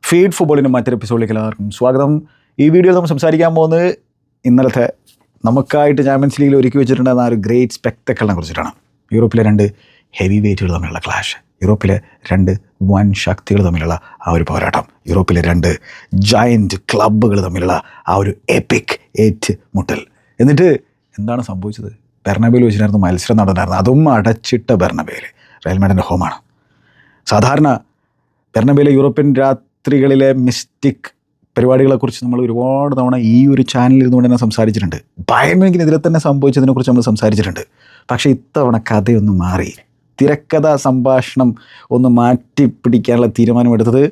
Feed ഫുട്ബോളിൻ്റെ മറ്റൊരു എപ്പിസോഡിലേക്ക് എല്ലാവർക്കും സ്വാഗതം. ഈ വീഡിയോയിൽ നമ്മൾ സംസാരിക്കാൻ പോകുന്നത് ഇന്നലത്തെ നമുക്കായിട്ട് ചാമ്പ്യൻസ് ലീഗിൽ ഒരുക്കി വെച്ചിട്ടുണ്ടെന്ന ആ ഒരു ഗ്രേറ്റ് സ്പെക്ടക്കിളിനെ കുറിച്ചിട്ടാണ്. യൂറോപ്പിലെ രണ്ട് ഹെവി വെയ്റ്റുകൾ തമ്മിലുള്ള ക്ലാഷ്, യൂറോപ്പിലെ രണ്ട് വൻ ശക്തികൾ തമ്മിലുള്ള ആ ഒരു പോരാട്ടം, യൂറോപ്പിലെ രണ്ട് ജയൻറ്റ് ക്ലബ്ബുകൾ തമ്മിലുള്ള ആ ഒരു എപ്പിക് ഏറ്റുമുട്ടൽ. എന്നിട്ട് എന്താണ് സംഭവിച്ചത്? ബെർണബേയിൽ വെച്ചിട്ടായിരുന്നു മത്സരം നടന്നായിരുന്നു, അതും അടച്ചിട്ട ബെർണബേയിൽ. റയൽ മാഡ്രിഡിൻ്റെ ഹോമാണ്. സാധാരണ ബെർണബേയിലെ യൂറോപ്യൻ രാത്രികളിലെ മിസ്റ്റിക് പരിപാടികളെക്കുറിച്ച് നമ്മൾ ഒരുപാട് തവണ ഈ ഒരു ചാനലിൽ ഇരുന്നുകൊണ്ട് തന്നെ സംസാരിച്ചിട്ടുണ്ട്. ബയൺ മ്യൂണിക്കിനെതിരെ തന്നെ സംഭവിച്ചതിനെക്കുറിച്ച് നമ്മൾ സംസാരിച്ചിട്ടുണ്ട്. പക്ഷേ ഇത്തവണ കഥയൊന്ന് മാറി. തിരക്കഥ സംഭാഷണം ഒന്ന് മാറ്റി പിടിക്കാനുള്ള തീരുമാനമെടുത്തത്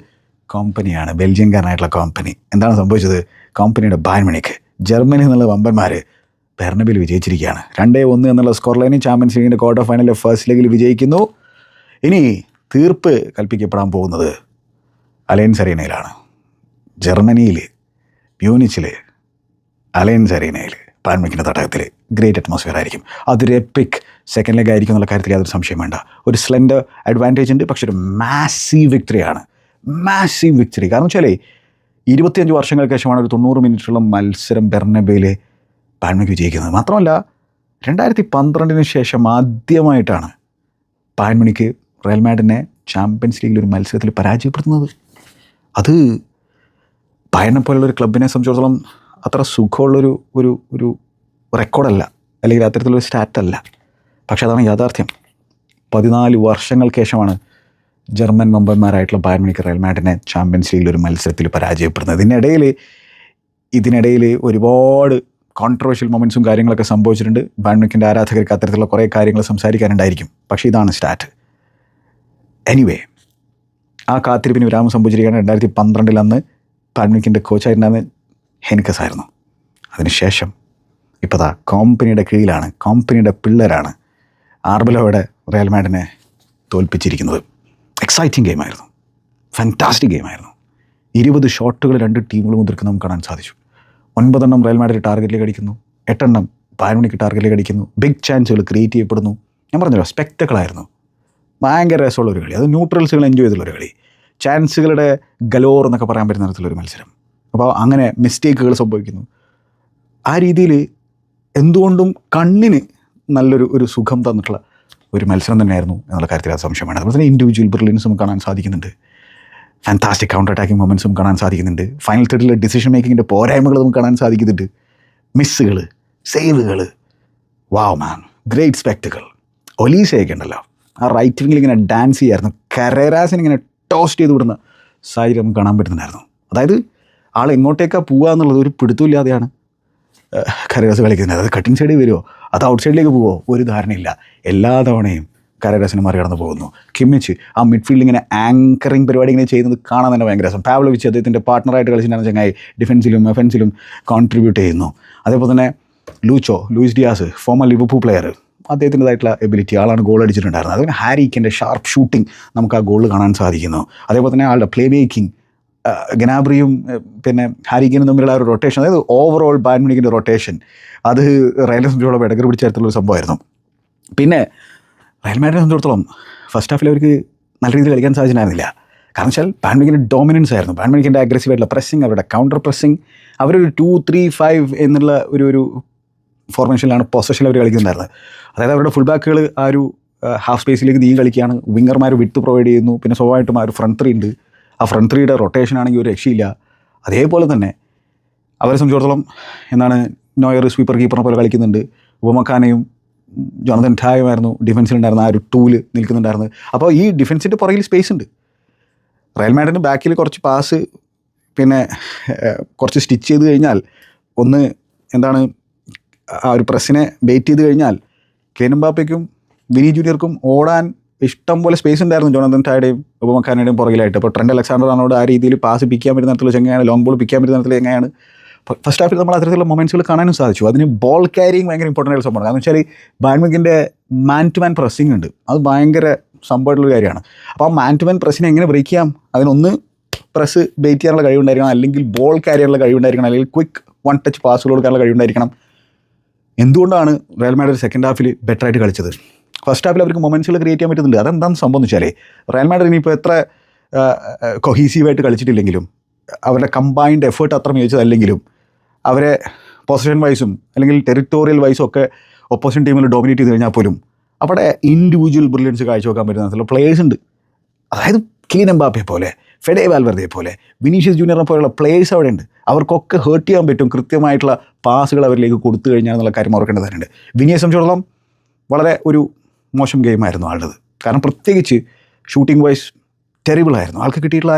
കോമ്പനിയാണ്, ബെൽജിയംകാരനായിട്ടുള്ള കോമ്പനി. എന്താണ് സംഭവിച്ചത്? കോമ്പനിയുടെ ബയൺ മ്യൂണിക്ക് ജർമ്മനി എന്നുള്ള വമ്പന്മാർ ബെർണബേയിൽ വിജയിച്ചിരിക്കുകയാണ്. 2-1 എന്നുള്ള സ്കോർ ലൈനിൽ ചാമ്പ്യൻസ് ലീഗിൻ്റെ ക്വാർട്ടർ ഫൈനലിലെ ഫസ്റ്റ് ലെഗിൽ വിജയിക്കുന്നു. ഇനി തീർപ്പ് കൽപ്പിക്കപ്പെടാൻ പോകുന്നത് അലയൻസ് അരീനയിലാണ്. ജർമ്മനിയിൽ മ്യൂണിച്ചിൽ അലയൻസ് അരീനയിൽ ബയൺ മ്യൂണിക്കിൻ്റെ തട്ടകത്തിൽ ഗ്രേറ്റ് അറ്റ്മോസ്ഫിയർ ആയിരിക്കും. അതൊരു എപ്പിക് സെക്കൻഡ് ലെഗ് ആയിരിക്കും എന്നുള്ള കാര്യത്തിൽ യാതൊരു സംശയം വേണ്ട. ഒരു സ്ലെൻഡർ അഡ്വാൻറ്റേജ് ഉണ്ട്, പക്ഷെ ഒരു മാസീവ് വിക്ടറിയാണ്. Massive victory. കാരണം വെച്ചാൽ 25 വർഷങ്ങൾക്ക് ശേഷമാണ് ഒരു 90 മിനിറ്റുള്ള മത്സരം ബെർണബേയിൽ ബയൺ മ്യൂണിക്ക് വിജയിക്കുന്നത്. മാത്രമല്ല 2012 ശേഷം ആദ്യമായിട്ടാണ് ബയൺ മ്യൂണിക്ക് റയൽ മാഡ്രിഡിനെ ചാമ്പ്യൻസ് ലീഗിൽ ഒരു മത്സരത്തിൽ പരാജയപ്പെടുത്തുന്നത്. അത് ബയണിനെ പോലുള്ളൊരു ക്ലബിനെ സംബന്ധിച്ചിടത്തോളം അത്ര സുഖമുള്ളൊരു ഒരു ഒരു റെക്കോർഡല്ല, അല്ലെങ്കിൽ അത്തരത്തിലൊരു സ്റ്റാറ്റല്ല. പക്ഷേ അതാണ് യാഥാർത്ഥ്യം. 14 വർഷങ്ങൾക്ക് ശേഷമാണ് ജർമ്മൻ മെമ്പർമാരായിട്ടുള്ള ബയൺ മ്യൂണിക്ക് റയൽ മാഡ്രിഡിനെ ചാമ്പ്യൻസ് ലീഗിൽ ഒരു മത്സരത്തിൽ പരാജയപ്പെടുന്നത്. ഇതിനിടയിൽ ഒരുപാട് കോൺട്രവേഴ്ഷ്യൽ മൊമെൻറ്റ്സും കാര്യങ്ങളൊക്കെ സംഭവിച്ചിട്ടുണ്ട്. ബയൺ മ്യൂണിക്കിൻ്റെ ആരാധകർക്ക് അത്തരത്തിലുള്ള കുറേ കാര്യങ്ങൾ സംസാരിക്കാനുണ്ടായിരിക്കും. പക്ഷേ ഇതാണ് സ്റ്റാറ്റ്. എനിവേ, ആ കാത്തിരിപ്പിന് വിരാമം സംഭവിച്ചിരിക്കുകയാണ്. 2012 അന്ന് ബയൺ മ്യൂണിക്കിൻ്റെ കോച്ചായിട്ടുണ്ടായിരുന്ന ഹെൻകസ് ആയിരുന്നു. അതിനുശേഷം ഇപ്പോൾ കോമ്പനിയുടെ കീഴിലാണ്, കോമ്പനിയുടെ പിള്ളേരാണ് ആർബലോയുടെ റയൽ മാഡ്രിഡിനെ തോൽപ്പിച്ചിരിക്കുന്നത്. എക്സൈറ്റിംഗ് ഗെയിമായിരുന്നു, ഫാൻറ്റാസ്റ്റിക് ഗെയിമായിരുന്നു. 20 ഷോട്ടുകൾ രണ്ട് ടീമുകളും മുതിർക്കുന്ന നമുക്ക് കാണാൻ സാധിച്ചു. 9 എണ്ണം റയൽ മാഡ്രിഡ് ടാർഗറ്റിലേക്ക് അടിക്കുന്നു, 8 എണ്ണം ബയൺ മ്യൂണിക്ക് ടാർഗറ്റിലേക്ക് അടിക്കുന്നു. ബിഗ് ചാൻസുകൾ ക്രിയേറ്റ് ചെയ്യപ്പെടുന്നു. ഞാൻ പറഞ്ഞല്ലോ, സ്പെക്ടക്കിളായിരുന്നു. ഭയങ്കര രസമുള്ളൊരു കളി. അത് ന്യൂട്രൽസുകൾ എൻജോയ് ചെയ്തുള്ളൊരു കളി. ചാൻസുകളുടെ ഗലോർ എന്നൊക്കെ പറയാൻ പറ്റുന്ന തരത്തിലൊരു മത്സരം. അപ്പോൾ അങ്ങനെ മിസ്റ്റേക്കുകൾ സംഭവിക്കുന്നു. ആ രീതിയിൽ എന്തുകൊണ്ടും കണ്ണിന് നല്ലൊരു സുഖം തന്നിട്ടുള്ള ഒരു മത്സരം തന്നെയായിരുന്നു എന്നുള്ള കാര്യത്തിൽ അത് സംശയമാണ്. അതുപോലെ തന്നെ ഇൻഡിവിജ്വൽ ബ്രില്യൻസും കാണാൻ സാധിക്കുന്നുണ്ട്. ഫാൻറ്റാസ്റ്റിക് കൗണ്ടർ അറ്റാക്കിംഗ് മൊമെൻറ്റ്സും കാണാൻ സാധിക്കുന്നുണ്ട്. ഫൈനൽ തേർഡിലെ ഡിസിഷൻ മേക്കിങ്ങിൻ്റെ പോരായ്മകൾ നമുക്ക് കാണാൻ സാധിക്കുന്നുണ്ട്. മിസ്സുകൾ, സേവുകൾ, വാവ് മാൻ, ഗ്രേറ്റ് സ്പെക്ടക്കിൾ. ഒലീസയൊക്കെ ഉണ്ടല്ലോ, ആ റൈറ്റ് വിങ്ങിൽ ഇങ്ങനെ ഡാൻസ് ചെയ്യായിരുന്നു. കരേരാസിന് ഇങ്ങനെ ടോസ്റ്റ് ചെയ്ത് വിടുന്ന സാഹചര്യം നമുക്ക് കാണാൻ പറ്റുന്നുണ്ടായിരുന്നു. അതായത് ആൾ എങ്ങോട്ടേക്കാണ് പോവുക എന്നുള്ളത് ഒരു പിടുത്തമില്ലാതെയാണ് കരേരാസ് കളിക്കുന്നത്. അത് കട്ടിങ് സൈഡിൽ വരുമോ, അത് ഔട്ട് സൈഡിലേക്ക് പോവോ, ഒരു ധാരണയില്ല. എല്ലാ തവണയും കരേരാസിന് മറികടന്ന് പോകുന്നു. കിമ്മിച്ച് ആ മിഡ്ഫീൽഡിൽ ഇങ്ങനെ ആങ്കറിങ് പരിപാടി ഇങ്ങനെ ചെയ്യുന്നത് കാണാൻ തന്നെ ഭയങ്കര രസം. പാവ്ലോവിച്ച് അദ്ദേഹത്തിൻ്റെ പാർട്ട്ണറായിട്ട് കളിച്ചിട്ടുണ്ടായിരുന്ന ചങ്ങായി ഡിഫൻസിലും ഒഫൻസിലും കോൺട്രിബ്യൂട്ട് ചെയ്യുന്നു. അതേപോലെ തന്നെ Luis Diaz, former Liverpool player, അദ്ദേഹത്തിൻ്റെതായിട്ടുള്ള എബിലിറ്റി, ആളാണ് ഗോൾ അടിച്ചിട്ടുണ്ടായിരുന്നത്. അതുപോലെ ഹാരിക്കിൻ്റെ ഷാർപ്പ് ഷൂട്ടിംഗ് നമുക്ക് ആ ഗോൾ കാണാൻ സാധിക്കുന്നു. അതേപോലെ തന്നെ ആളുടെ പ്ലേ മേക്കിംഗ്, ഗനാബ്രിയും പിന്നെ ഹാരിക്കിനും തമ്മിലുള്ള ഒരു റൊട്ടേഷൻ, അതായത് ഓവറോൾ ബയൺ മ്യൂണിക്കിൻ്റെ റൊട്ടേഷൻ, അത് റയലിനെ സംബന്ധിച്ചോളം ഇടകർ പിടിച്ച തരത്തിലുള്ളൊരു സംഭവമായിരുന്നു. പിന്നെ റയൽ മാഡ്രിഡിനെ സംബന്ധിച്ചിടത്തോളം ഫസ്റ്റ് ഹാഫിൽ അവർക്ക് നല്ല രീതിയിൽ കളിക്കാൻ സാധിച്ചിട്ടുണ്ടായിരുന്നില്ല. കാരണം വെച്ചാൽ ബയൺ മ്യൂണിക്കിൻ്റെ ഡോമിനൻസ് ആയിരുന്നു. ബയൺ മ്യൂണിക്കിൻ്റെ അഗ്രസീവായിട്ടുള്ള പ്രസ്സിങ്, അവരുടെ കൗണ്ടർ പ്രസ്സിങ്, അവരൊരു 2-3-5 എന്നുള്ള ഒരു ഫോർമേഷനിലാണ് പൊസഷനിൽ അവർ കളിക്കുന്നുണ്ടായിരുന്നത്. അതായത് അവരുടെ ഫുൾ ബാക്കുകൾ ആ ഒരു ഹാഫ് സ്പേസിലേക്ക് നീങ്ങി കളിക്കുകയാണ്, വിങ്ങർമാർ വിട്ട് പ്രൊവൈഡ് ചെയ്യുന്നു. പിന്നെ സ്വാഭാവികമായിട്ടും ആ ഒരു ഫ്രണ്ട് 3 ഉണ്ട്. ആ ഫ്രണ്ട് 3യുടെ റൊട്ടേഷൻ ആണെങ്കിൽ ഒരു രക്ഷയില്ല. അതേപോലെ തന്നെ അവരെ സംബന്ധിച്ചിടത്തോളം നോയർ സ്വീപ്പർ കീപ്പറിനെ പോലെ കളിക്കുന്നുണ്ട്. ഉപമക്കാനയും ജോണതൻ ടായുമായിരുന്നു ഡിഫൻസിലുണ്ടായിരുന്ന ആ ഒരു ടൂല് നിൽക്കുന്നുണ്ടായിരുന്നത്. അപ്പോൾ ഈ ഡിഫൻസിൻ്റെ പുറകിൽ സ്പേസ് ഉണ്ട്. റയൽ മാഡ്രിഡിന് ബാക്കിൽ കുറച്ച് പാസ് പിന്നെ കുറച്ച് സ്റ്റിച്ച് ചെയ്ത് കഴിഞ്ഞാൽ, ഒന്ന് ആ ഒരു പ്രസ്സിനെ ബെയിറ്റ് ചെയ്ത് കഴിഞ്ഞാൽ കിലിയൻ എംബാപ്പയ്ക്കും വിനി ജൂനിയർക്കും ഓടാൻ ഇഷ്ടം പോലെ സ്പേസ് ഉണ്ടായിരുന്നു ജോണതൻ ടായുടെയും ഉപമക്കാനയുടെയും പുറകിലായിട്ട്. അപ്പോൾ ട്രെൻഡ് അലക്സാണ്ടർ ആണോട് ആ രീതിയിൽ പാസ് പിക്കാൻ പറ്റുന്ന തരത്തിലുള്ള ചെങ്ങയാണ്, ലോങ് ബോൾ പിക്കാൻ പറ്റുന്ന തരത്തിൽ എങ്ങനെയാണ്. ഫസ്റ്റ് ഹാഫിൽ നമ്മൾ അത്തരത്തിലുള്ള മൊമെൻറ്റ്സുകൾ കാണാനും സാധിച്ചു. അതിന് ബോൾ ക്യാരിങ് ഭയങ്കര ഇമ്പോർട്ടൻ്റ് ആയിട്ട് സംഭവമാണ്. കാരണം വെച്ചാൽ ബയൺ മ്യൂണിക്കിൻ്റെ മാൻ ടു മാൻ പ്രസ്സിംഗ് ഉണ്ട്. അത് ഭയങ്കര സംഭവമായിട്ടുള്ള കാര്യമാണ്. അപ്പോൾ ആ മാൻ ടു മാൻ പ്രസ്സിനെ എങ്ങനെ ബ്രേക്ക് ചെയ്യാം, അതിനൊന്ന് പ്രസ് ബെയിറ്റ് ചെയ്യാനുള്ള കഴിവുണ്ടായിരിക്കണം, അല്ലെങ്കിൽ ബോൾ ക്യാരി ചെയ്യാനുള്ള കഴിവുണ്ടായിരിക്കണം, അല്ലെങ്കിൽ ക്വിക്ക് വൺ ടച്ച് പാസുകൾ കൊടുക്കാനുള്ള കഴിവുണ്ടായിരിക്കണം. എന്തുകൊണ്ടാണ് റയൽ മാഡ്രിഡ് സെക്കൻഡ് ഹാഫിൽ ബെറ്ററായിട്ട് കളിച്ചത്? ഫസ്റ്റ് ഹാഫിൽ അവർക്ക് മൊമെൻറ്റ്സുകൾ ക്രിയേറ്റ് ചെയ്യാൻ പറ്റുന്നുണ്ട്. അതെന്താണെന്ന് സംഭവം എന്ന് വെച്ചാൽ, റയൽ മാഡ്രിഡ് ഇനിയിപ്പോൾ എത്ര കൊഹീസീവായിട്ട് കളിച്ചിട്ടില്ലെങ്കിലും അവരുടെ കമ്പൈൻഡ് എഫേർട്ട് അത്ര മികച്ചതല്ലെങ്കിലും അവരെ പൊസിഷൻ വൈസും അല്ലെങ്കിൽ ടെറിട്ടോറിയൽ വൈസും ഒക്കെ ഓപ്പോസിഷൻ ടീമിൽ ഡോമിനേറ്റ് ചെയ്ത് കഴിഞ്ഞാൽ പോലും അവിടെ ഇൻഡിവിജ്വൽ ബ്രില്യൻസ് കാഴ്ചവെക്കാൻ പറ്റുന്ന പ്ലേയേഴ്സ് ഉണ്ട്. അതായത് കിലിയൻ എംബാപ്പയെ പോലെ, ഫെഡെ വാൽവെർദയെ പോലെ, വിനീഷ്യസ് ജൂനിയറിനെ പോലെയുള്ള പ്ലേയേഴ്സ് അവിടെ ഉണ്ട്. അവർക്കൊക്കെ ഹേർട്ട് ചെയ്യാൻ പറ്റും കൃത്യമായിട്ടുള്ള പാസുകൾ അവരിലേക്ക് കൊടുത്തു കഴിഞ്ഞാൽ എന്നുള്ള കാര്യം ഓർക്കേണ്ടതായിട്ടുണ്ട്. വിനിയെ സംബന്ധിച്ചിടത്തോളം വളരെ ഒരു മോശം ഗെയിമായിരുന്നു ആളുടേത്. കാരണം പ്രത്യേകിച്ച് ഷൂട്ടിംഗ് വൈസ് ടെറിബിളായിരുന്നു. ആൾക്ക് കിട്ടിയിട്ടുള്ള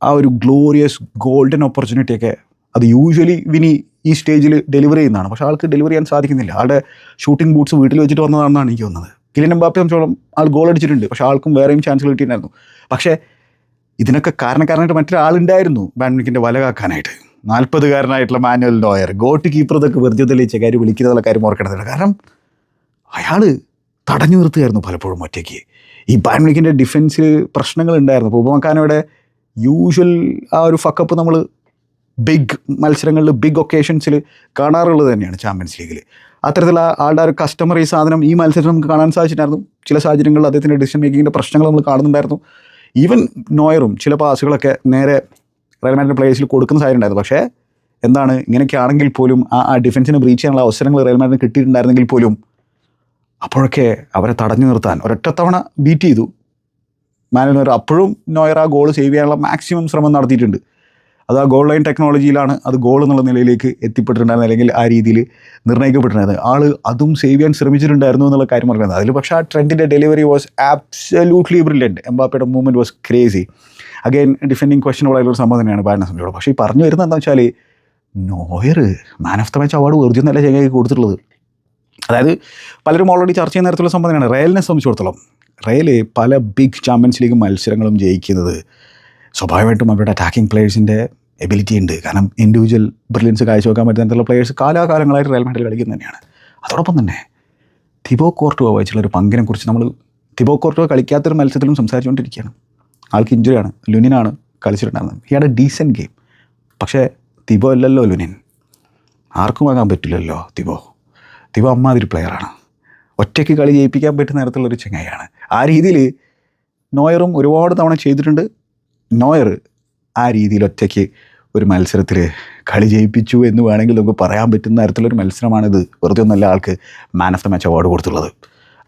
ആ ഒരു ഗ്ലോറിയസ് ഗോൾഡൻ ഓപ്പർച്യൂണിറ്റിയൊക്കെ അത് യൂഷ്വലി വിനി ഈ സ്റ്റേജിൽ ഡെലിവറി ചെയ്യുന്നതാണ്. പക്ഷേ ആൾക്ക് ഡെലിവറി ചെയ്യാൻ സാധിക്കുന്നില്ല. ആളുടെ ഷൂട്ടിംഗ് ബൂട്ട്സ് വീട്ടിൽ വെച്ചിട്ട് വന്നതാണെന്നാണ് എനിക്ക് തോന്നുന്നത്. കിലിയൻ എംബാപ്പയെ സംബന്ധിച്ചോളം ആൾ ഗോൾ അടിച്ചിട്ടുണ്ട്, പക്ഷേ ആൾക്കും വേറെയും ചാൻസുകൾ കിട്ടിയിട്ടുണ്ടായിരുന്നു. പക്ഷേ ഇതിനൊക്കെ കാരണക്കാരനായിട്ട് മറ്റൊരാളുണ്ടായിരുന്നു ബാഡ്മിൻ്റൻ്റെ വല കാക്കാനായിട്ട്. 40-കാരനായിട്ടുള്ള മാനുവൽ നോയർ, ഗോട്ട് കീപ്പർ ഇതൊക്കെ വെറുതെ തെളിയിച്ച കാര്യം വിളിക്കുന്നതുള്ള കാര്യം ഓർക്കേണ്ടതുണ്ട്. കാരണം അയാൾ തടഞ്ഞു നിർത്തുകയായിരുന്നു പലപ്പോഴും ഒറ്റയ്ക്ക്. ഈ ബാഡ്മിൻ്റൻ്റെ ഡിഫൻസിൽ പ്രശ്നങ്ങളുണ്ടായിരുന്നു. അപ്പോൾ ഉപമക്കാനയുടെ യൂഷ്വൽ ആ ഒരു ഫക്കപ്പ് നമ്മൾ ബിഗ് മത്സരങ്ങളിൽ ബിഗ് ഒക്കേഷൻസിൽ കാണാറുള്ളത് തന്നെയാണ് ചാമ്പ്യൻസ് ലീഗിൽ. അത്തരത്തിലുള്ള ആളുടെ ഒരു കസ്റ്റമർ ഈ സാധനം ഈ മത്സരത്തിൽ നമുക്ക് കാണാൻ സാധിച്ചിട്ടുണ്ടായിരുന്നു. ചില സാഹചര്യങ്ങളിൽ അദ്ദേഹത്തിൻ്റെ ഡിസിഷൻ മേക്കിങ്ങിൻ്റെ പ്രശ്നങ്ങൾ നമ്മൾ കാണുന്നുണ്ടായിരുന്നു. ഈവൻ നോയറും ചില പാസുകളൊക്കെ നേരെ റയൽ മാഡ്രിഡ് പ്ലേയേഴ്സിൽ കൊടുക്കുന്ന സാഹചര്യം ഉണ്ടായിരുന്നു. പക്ഷേ എന്താണ്, ഇങ്ങനെയൊക്കെ ആണെങ്കിൽ പോലും ആ ഡിഫൻസിനെ ബ്രീച്ച് ചെയ്യാനുള്ള അവസരങ്ങൾ റയൽ മാഡ്രിഡിന് കിട്ടിയിട്ടുണ്ടായിരുന്നെങ്കിൽ പോലും അപ്പോഴൊക്കെ അവരെ തടഞ്ഞു നിർത്താൻ ഒരൊറ്റത്തവണ ബീറ്റ് ചെയ്തു മാനുവൽ നോയർ. അപ്പോഴും നോയർ ആ ഗോൾ സേവ് ചെയ്യാനുള്ള മാക്സിമം ശ്രമം നടത്തിയിട്ടുണ്ട്. അത് ആ ഗോൾ ലൈൻ ടെക്നോളജിയിലാണ് അത് ഗോൾ എന്നുള്ള നിലയിലേക്ക് എത്തിപ്പെട്ടിട്ടുണ്ടായിരുന്നത്, അല്ലെങ്കിൽ ആ രീതിയിൽ നിർണ്ണയിക്കപ്പെട്ടിട്ടുണ്ടായിരുന്നത്. ആൾ അതും സേവ് ചെയ്യാൻ ശ്രമിച്ചിട്ടുണ്ടായിരുന്നു എന്നുള്ള കാര്യം പറയുന്നത്. അതിൽ പക്ഷേ ആ ട്രെൻഡിൻ്റെ ഡെലിവറി വാസ് ആബ്സല്യൂട്ട്ലി ബ്രില്യൻറ്റ്. എംബാപ്പയുടെ movement was crazy. Again defending questionable ആയിട്ടുള്ള സംഭവം തന്നെയാണ് ബാഡിനെ സംബന്ധിച്ചോളം. പക്ഷേ ഈ പറഞ്ഞു വരുന്നത് എന്താണെന്ന് വെച്ചാൽ noir man of the match award വെറുതെ നല്ല ചെങ്ങായി കൊടുത്തിട്ടുള്ളത്. അതായത് പലരും ഓൾറെഡി ചർച്ച ചെയ്യുന്ന തരത്തിലുള്ള സംഭവം തന്നെയാണ് റയലിനെ സംബന്ധിച്ചിടത്തോളം. റയൽ പല ബിഗ് ചാമ്പ്യൻസ് ലീഗ് മത്സരങ്ങളും ജയിക്കുന്നത് സ്വാഭാവികമായിട്ടും അവരുടെ അറ്റാക്കിംഗ് പ്ലേയേഴ്സിൻ്റെ എബിലിറ്റി ഉണ്ട്. കാരണം ഇൻഡിവിജ്വൽ ബ്രില്യൻസ് കാഴ്ചവെക്കാൻ പറ്റുന്ന പ്ലേയേഴ്സ് കാലാകാലങ്ങളായിട്ട് റയൽ മാഡ്രിഡ് കളിക്കുന്നത് തന്നെയാണ്. അതോടൊപ്പം തന്നെ തിബോ കോർട്ടുവ വഹിച്ചുള്ളൊരു പങ്കിനെ കുറിച്ച് നമ്മൾ തിബോ കോർട്ടുവ കളിക്കാത്തൊരു മത്സരത്തിലും സംസാരിച്ചുകൊണ്ടിരിക്കുകയാണ്. ആൾക്ക് ഇഞ്ചുറിയാണ്. ലുനിനാണ് കളിച്ചിട്ടുണ്ടായിരുന്നത്. He had a decent game. പക്ഷേ തിബോ അല്ലല്ലോ ലുനിൻ. ആർക്കും ആകാൻ പറ്റില്ലല്ലോ തിബോ അമ്മാതിരി പ്ലെയറാണ്. ഒറ്റയ്ക്ക് കളി ജയിപ്പിക്കാൻ പറ്റുന്ന തരത്തിലുള്ളൊരു ചെങ്ങായിയാണ്. ആ രീതിയിൽ നോയറും ഒരുപാട് തവണ ചെയ്തിട്ടുണ്ട്. നോയർ ആ രീതിയിൽ ഒറ്റയ്ക്ക് ഒരു മത്സരത്തിൽ കളി ജയിപ്പിച്ചു എന്ന് വേണമെങ്കിൽ നമുക്ക് പറയാൻ പറ്റുന്ന തരത്തിലൊരു മത്സരമാണിത്. വെറുതെ ഒന്നല്ല ആൾക്ക് man of the match award കൊടുത്തുള്ളത്.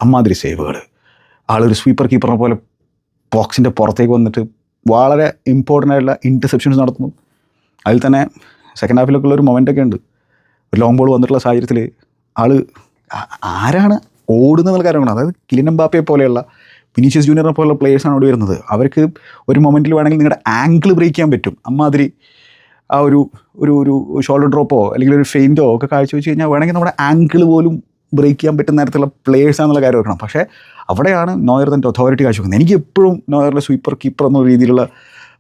അമ്മാതിരി സേവുകൾ. ആളൊരു സ്വീപ്പർ കീപ്പറിനെ പോലെ ബോക്സിൻ്റെ പുറത്തേക്ക് വന്നിട്ട് വളരെ ഇമ്പോർട്ടൻ്റ് ആയിട്ടുള്ള ഇൻ്റർസെപ്ഷൻസ് നടത്തുന്നു. അതിൽ തന്നെ സെക്കൻഡ് ഹാഫിലൊക്കെ ഉള്ളൊരു മൊമെൻ്റൊക്കെ ഉണ്ട്. ഒരു ലോങ് ബോൾ വന്നിട്ടുള്ള സാഹചര്യത്തിൽ ആൾ ആരാണ് ഓടുന്നതെന്നുള്ള കാര്യമാണ്. അതായത് കിലിയൻ എംബാപ്പയെ പോലെയുള്ള വിനീഷ്യസ് ജൂനിയറിനെ പോലുള്ള പ്ലേയേഴ്സാണ് അവിടെ വരുന്നത്. അവർക്ക് ഒരു മൊമെൻറ്റിൽ വേണമെങ്കിൽ നിങ്ങളുടെ ആംഗിൾ ബ്രേക്ക് ചെയ്യാൻ പറ്റും. അമ്മാതിരി ആ ഒരു ഷോൾഡർ ഡ്രോപ്പോ അല്ലെങ്കിൽ ഒരു ഫെയിൻറ്റോ ഒക്കെ കാഴ്ചവെച്ച് കഴിഞ്ഞാൽ വേണമെങ്കിൽ നമ്മുടെ ആംഗിൾ പോലും ബ്രേക്ക് ചെയ്യാൻ പറ്റുന്ന തരത്തിലുള്ള പ്ലേയേഴ്സാണെന്നുള്ള കാര്യം ഓർക്കണം. പക്ഷേ അവിടെയാണ് നോയർ തൻ്റെ അതോറിറ്റി കാഴ്ചവെക്കുന്നത്. എനിക്ക് എപ്പോഴും നോയറിൻ്റെ സ്വീപ്പർ കീപ്പർ എന്ന രീതിയിലുള്ള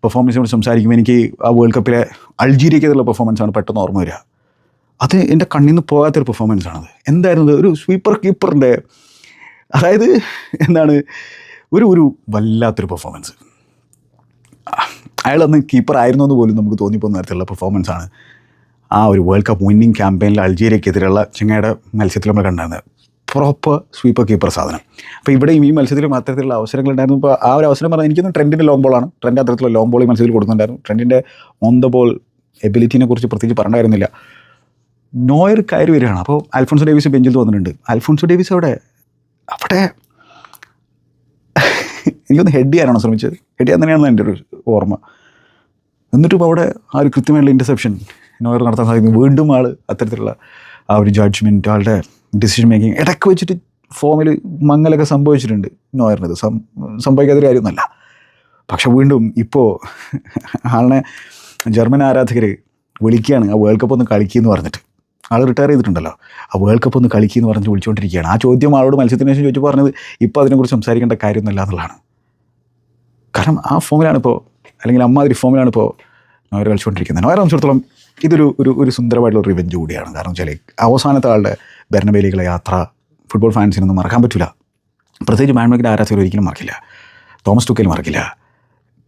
പെർഫോമൻസിനോട് സംസാരിക്കുമ്പോൾ എനിക്ക് ആ വേൾഡ് കപ്പിലെ അൾജീരിയക്കെതിലുള്ള പെർഫോമൻസാണ് പെട്ടെന്ന് ഓർമ്മ വരിക. അത് എൻ്റെ കണ്ണിൽ നിന്ന് പോകാത്തൊരു പെർഫോമൻസാണത്. എന്തായിരുന്നത്, ഒരു സ്വീപ്പർ കീപ്പറിൻ്റെ അതായത് എന്താണ് ഒരു വല്ലാത്തൊരു പെർഫോമൻസ്. അയാളന്ന് കീപ്പർ ആയിരുന്നു എന്ന് പോലും നമുക്ക് തോന്നിപ്പോകുന്ന തരത്തിലുള്ള പെർഫോമൻസാണ് ആ ഒരു വേൾഡ് കപ്പ് വിന്നിങ് ക്യാമ്പയിനിൽ അൾജീരിയക്കെതിരെയുള്ള ചെങ്ങയുടെ മത്സരത്തിൽ നമ്മൾ കണ്ടായിരുന്നത്. പ്രോപ്പർ സ്വീപ്പർ കീപ്പർ സാധനം. അപ്പോൾ ഇവിടെയും ഈ മത്സരത്തിലും അത്തരത്തിലുള്ള അവസരങ്ങളുണ്ടായിരുന്നു. ഇപ്പോൾ ആ ഒരു അവസരം പറഞ്ഞാൽ എനിക്കൊന്നും ട്രെൻഡിൻ്റെ ലോങ് ബോളാണ്. ട്രെൻഡ് അത്തരത്തിലുള്ള ലോങ് ബോൾ ഈ മത്സരത്തിൽ കൊടുക്കുന്നുണ്ടായിരുന്നു. ട്രെൻഡിൻ്റെ ഓൺ ദ ബോൾ എബിലിറ്റിനെ കുറിച്ച് പ്രത്യേകിച്ച് പറഞ്ഞിരുന്നില്ല. നോയർ കയറി വരികയാണ്. അപ്പോൾ അൽഫോൺസോ ഡേവിസ് ബെഞ്ചിൽ വന്നിട്ടുണ്ട്. അൽഫോൺസോ ഡേവിസ് അവിടെ എനിക്കൊന്ന് ഹെഡ് ചെയ്യാനാണോ ശ്രമിച്ചത്? ഹെഡ് ചെയ്യാൻ തന്നെയാണ് എൻ്റെ ഒരു ഓർമ്മ. എന്നിട്ടും അവിടെ ആ ഒരു കൃത്യമായിട്ടുള്ള ഇൻ്റർസെപ്ഷൻ നോയർ നടത്താൻ സാധിക്കും. വീണ്ടും ആൾ അത്തരത്തിലുള്ള ആ ഒരു ജഡ്ജ്മെൻറ്റ്, ആളുടെ ഡിസിഷൻ മേക്കിംഗ് ഇടയ്ക്ക് വെച്ചിട്ട് ഫോമിൽ മങ്ങലൊക്കെ സംഭവിച്ചിട്ടുണ്ട് നോയറിനത്. സംഭവിക്കാത്തൊരു കാര്യമൊന്നുമല്ല. പക്ഷെ വീണ്ടും ഇപ്പോൾ ആളിനെ ജർമ്മൻ ആരാധകർ വിളിക്കുകയാണ് ആ വേൾഡ് കപ്പ് ഒന്ന് കളിക്കുമെന്ന് പറഞ്ഞിട്ട്. ആൾ റിട്ടയർ ചെയ്തിട്ടുണ്ടല്ലോ. ആ വേൾഡ് കപ്പ് ഒന്ന് കളിക്കുമെന്ന് പറഞ്ഞ് വിളിച്ചുകൊണ്ടിരിക്കുകയാണ്. ആ ചോദ്യം ആളോട് മത്സരത്തിന് ശേഷം ചോദിച്ചു പറഞ്ഞത് ഇപ്പോൾ അതിനെക്കുറിച്ച് സംസാരിക്കേണ്ട കാര്യമൊന്നുമില്ല എന്നുള്ളതാണ്. കാരണം ആ ഫോമിലാണിപ്പോൾ, അല്ലെങ്കിൽ അമ്മാതിരി ഫോമിലാണിപ്പോൾ നോയർ കളിച്ചുകൊണ്ടിരിക്കുന്നത്. നോയറെ സംബന്ധിച്ചിടത്തോളം ഇതൊരു സുന്ദരമായിട്ടുള്ള റിവെഞ്ച് കൂടിയാണ്. കാരണം വെച്ചാൽ അവസാനത്തെ ആളുടെ ബെർണബേയിലേക്കുള്ള യാത്ര ഫുട്ബോൾ ഫാൻസിനൊന്നും മറക്കാൻ പറ്റില്ല. പ്രത്യേകിച്ച് മാൻമാർക്കിൻ്റെ ആരാധകർ ഒരിക്കലും മറക്കില്ല. തോമസ് ടുക്കേൽ മറക്കില്ല,